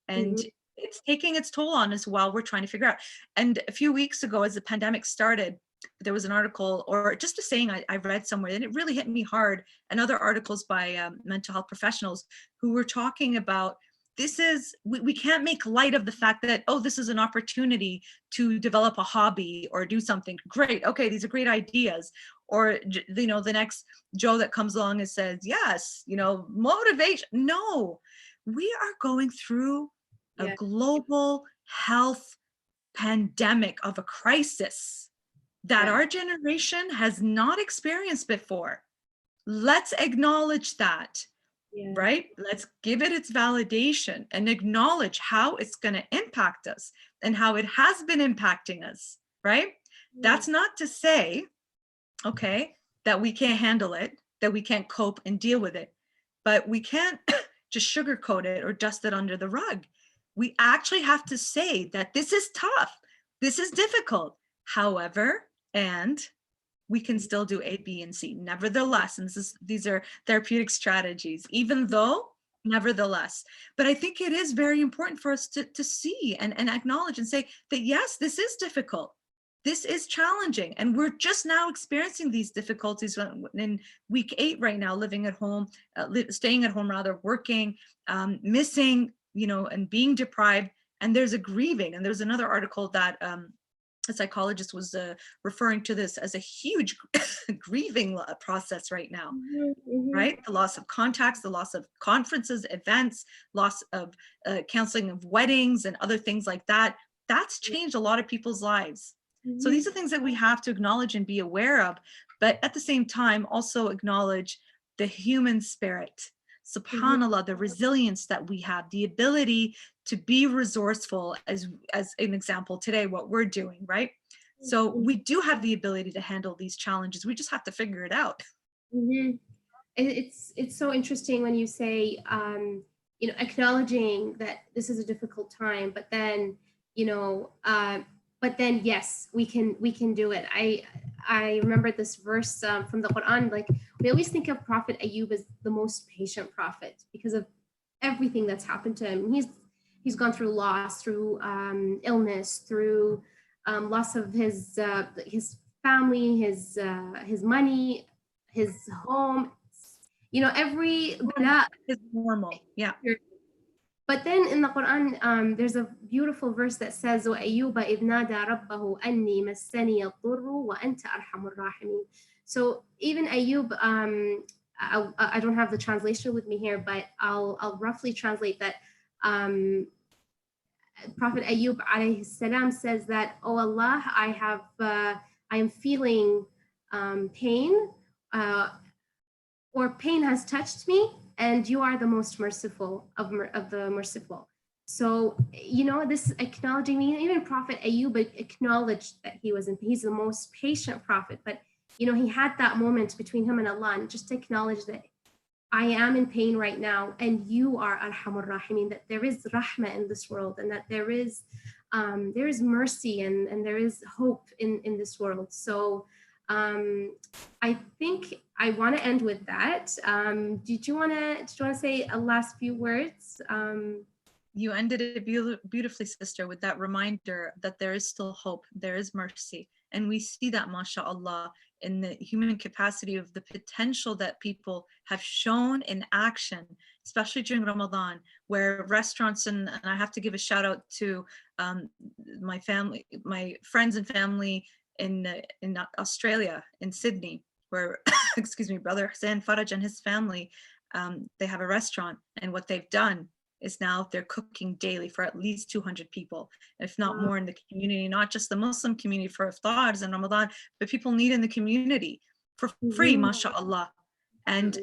And
Mhm.
it's taking its toll on us while we're trying to figure out. And a few weeks ago, as the pandemic started, there was an article or just a saying I read somewhere, and it really hit me hard, and other articles by mental health professionals who were talking about we can't make light of the fact that, oh, this is an opportunity to develop a hobby or do something great. Okay, these are great ideas. Or, the next Joe that comes along and says, yes, motivation. No, we are going through a
Yeah.
global health pandemic of a crisis that
Yeah.
our generation has not experienced before. Let's acknowledge that,
Yeah.
right? Let's give it its validation and acknowledge how it's going to impact us and how it has been impacting us, right?
Mm.
That's not to say, okay, that we can't handle it, that we can't cope and deal with it, but we can't just sugarcoat it or dust it under the rug. We actually have to say that this is tough, this is difficult. However, and we can still do A, B, and C. Nevertheless, and these are therapeutic strategies, even though, nevertheless. But I think it is very important for us to see and acknowledge and say that, yes, this is difficult. This is challenging. And we're just now experiencing these difficulties in week 8 right now, living at home, staying at home rather, working, missing, and being deprived. And there's a grieving. And there's another article that a psychologist was referring to this as a huge grieving process right now,
Mhm. Mhm.
right? The loss of contacts, the loss of conferences, events, loss of counseling of weddings and other things like that. That's changed a lot of people's lives. So
Mhm.
these are things that we have to acknowledge and be aware of, but at the same time, also acknowledge the human spirit.
Mhm.
SubhanAllah, the resilience that we have, the ability to be resourceful, as an example today, what we're doing, right? So
Mhm.
we do have the ability to handle these challenges. We just have to figure it out.
Mhm. It's so interesting when you say, acknowledging that this is a difficult time, but then, you know, but then yes, we can do it. I remember this verse from the Quran. Like, we always think of Prophet Ayub as the most patient prophet because of everything that's happened to him. He's gone through loss, through illness, through loss of his family, his money, his home, every bala.
It's normal. Yeah.
But then in the Quran, there's a beautiful verse that says, وَأَيُّوبَ إِذْ نَادَى رَبَّهُ أَنِّي مَسَّنِيَ الضُّرُّ وَأَنْتَ أَرْحَمُ الرَّاحِمِينَ. So even Ayub, I don't have the translation with me here, but I'll roughly translate that. Um, Prophet Ayub alayhi salam says that, "Oh Allah, I am feeling pain, uh, or pain has touched me, and you are the most merciful of the merciful." So, this acknowledging me, even Prophet Ayub acknowledged that he's the most patient prophet, but he had that moment between him and Allah, and just to acknowledge that I am in pain right now, and you are Arhamur Rahimin, that there is rahmah in this world, and that there is mercy, and there is hope in this world. So I think I want to end with that. Did you want to say a last few words?
You ended it beautifully, sister, with that reminder that there is still hope, there is mercy. And we see that, mashallah, in the human capacity of the potential that people have shown in action, especially during Ramadan, where restaurants, and I have to give a shout out to my family, my friends and family in Australia, in Sydney, where, excuse me, Brother Hussain Faraj and his family, they have a restaurant, and what they've done is now they're cooking daily for at least 200 people, if not more, in the community, not just the Muslim community for iftars and Ramadan, but people need in the community for free,
Mhm.
mashallah. And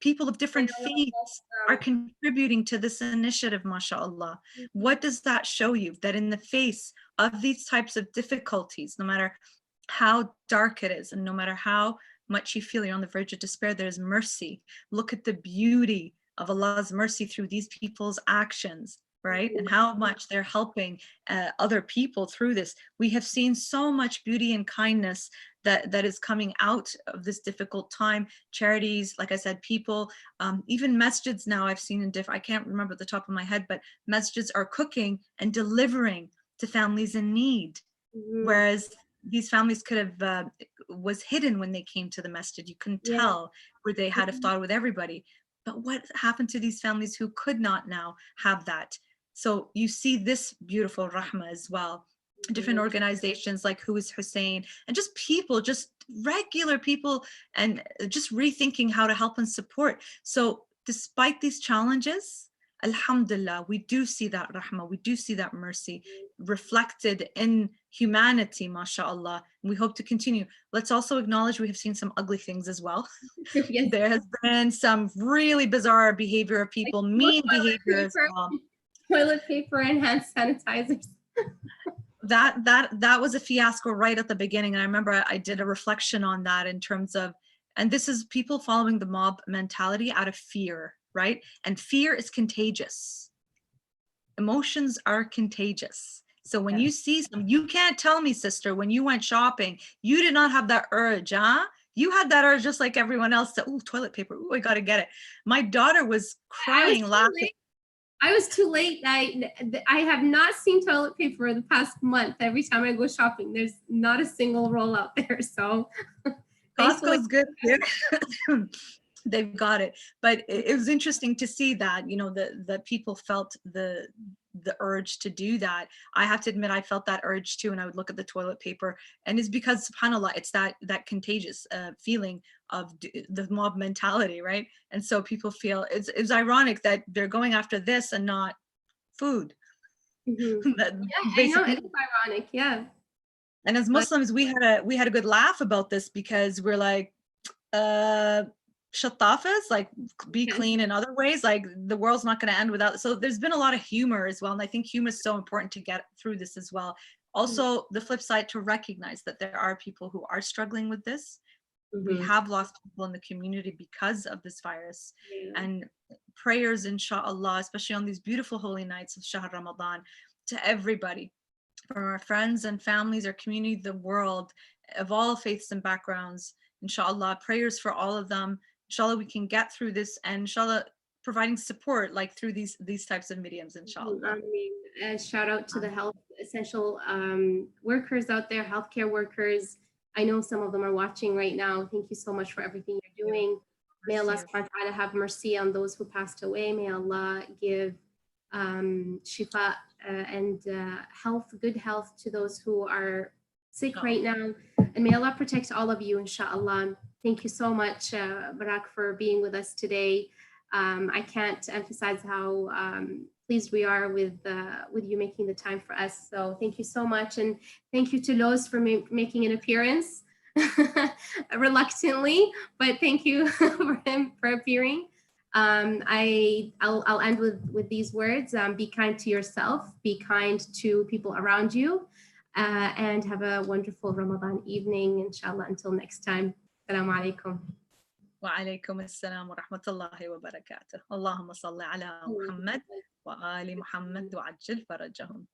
people of different faiths are contributing to this initiative, mashallah. What does that show you? That in the face of these types of difficulties, no matter how dark it is, and no matter how much you feel you're on the verge of despair, there's mercy. Look at the beauty of Allah's mercy through these people's actions. right? And how much they're helping other people through this. We have seen so much beauty and kindness that is coming out of this difficult time. Charities, like I said, people, even masjids now I've seen in different, I can't remember at the top of my head, but masjids are cooking and delivering to families in need. Whereas these families could have, was hidden when they came to the masjid. You couldn't
Yeah.
tell where they had iftar with everybody. But what happened to these families who could not now have that? So you see this beautiful rahmah as well. Different organizations like Who is Hussain, and just people, just regular people, and just rethinking how to help and support. So despite these challenges, alhamdulillah, we do see that rahmah, we do see that mercy reflected in humanity, mashallah. And we hope to continue. Let's also acknowledge we have seen some ugly things as well.
Yes.
There has been some really bizarre behavior of people, mean behavior as well.
Toilet paper and hand sanitizers.
That was a fiasco right at the beginning. And I remember I did a reflection on that in terms of, and this is people following the mob mentality out of fear, right? And fear is contagious. Emotions are contagious. So when you see some, you can't tell me, sister, when you went shopping, you did not have that urge, huh? You had that urge just like everyone else. Oh, toilet paper. Oh, I got to get it. My daughter was crying, laughing.
I was too late. I have not seen toilet paper the past month. Every time I go shopping, there's not a single roll out there. So
Costco's good. They've got it. But it was interesting to see that, you know, the people felt the urge to do that. I have to admit, I felt that urge too. And I would look at the toilet paper, and it's because, subhanAllah, it's that contagious feeling of the mob mentality, right? And so people feel it's ironic that they're going after this and not food.
Yeah, I know, it's ironic. Yeah.
And as Muslims, we had a good laugh about this, because we're like, shattafas, like be clean in other ways, like the world's not going to end without. So there's been a lot of humor as well, and I think humor is so important to get through this as well. Also, the flip side, to recognize that there are people who are struggling with this. We have lost people in the community because of this virus. And prayers, inshallah, especially on these beautiful holy nights of Shahr Ramadan, to everybody, from our friends and families, our community, the world, of all faiths and backgrounds. Inshallah, prayers for all of them. Inshallah, we can get through this, and inshallah, providing support like through these types of mediums, inshallah.
Shout out to the health essential workers out there, healthcare workers. I know some of them are watching right now. Thank you so much for everything you're doing. May Allah subhanahu wa ta'ala have mercy on those who passed away. May Allah give shifa and health, good health to those who are sick right now. And may Allah protect all of you, inshallah. Thank you so much, Berak, for being with us today. I can't emphasize how pleased we are with you making the time for us. So thank you so much. And thank you to Loz for making an appearance reluctantly, but thank you for him for appearing. I'll end with these words. Be kind to yourself, be kind to people around you, and have a wonderful Ramadan evening, inshallah, until next time. Assalamu alaikum.
وعليكم السلام ورحمة الله وبركاته. اللهم صل على محمد وآل محمد وعجل فرجهم.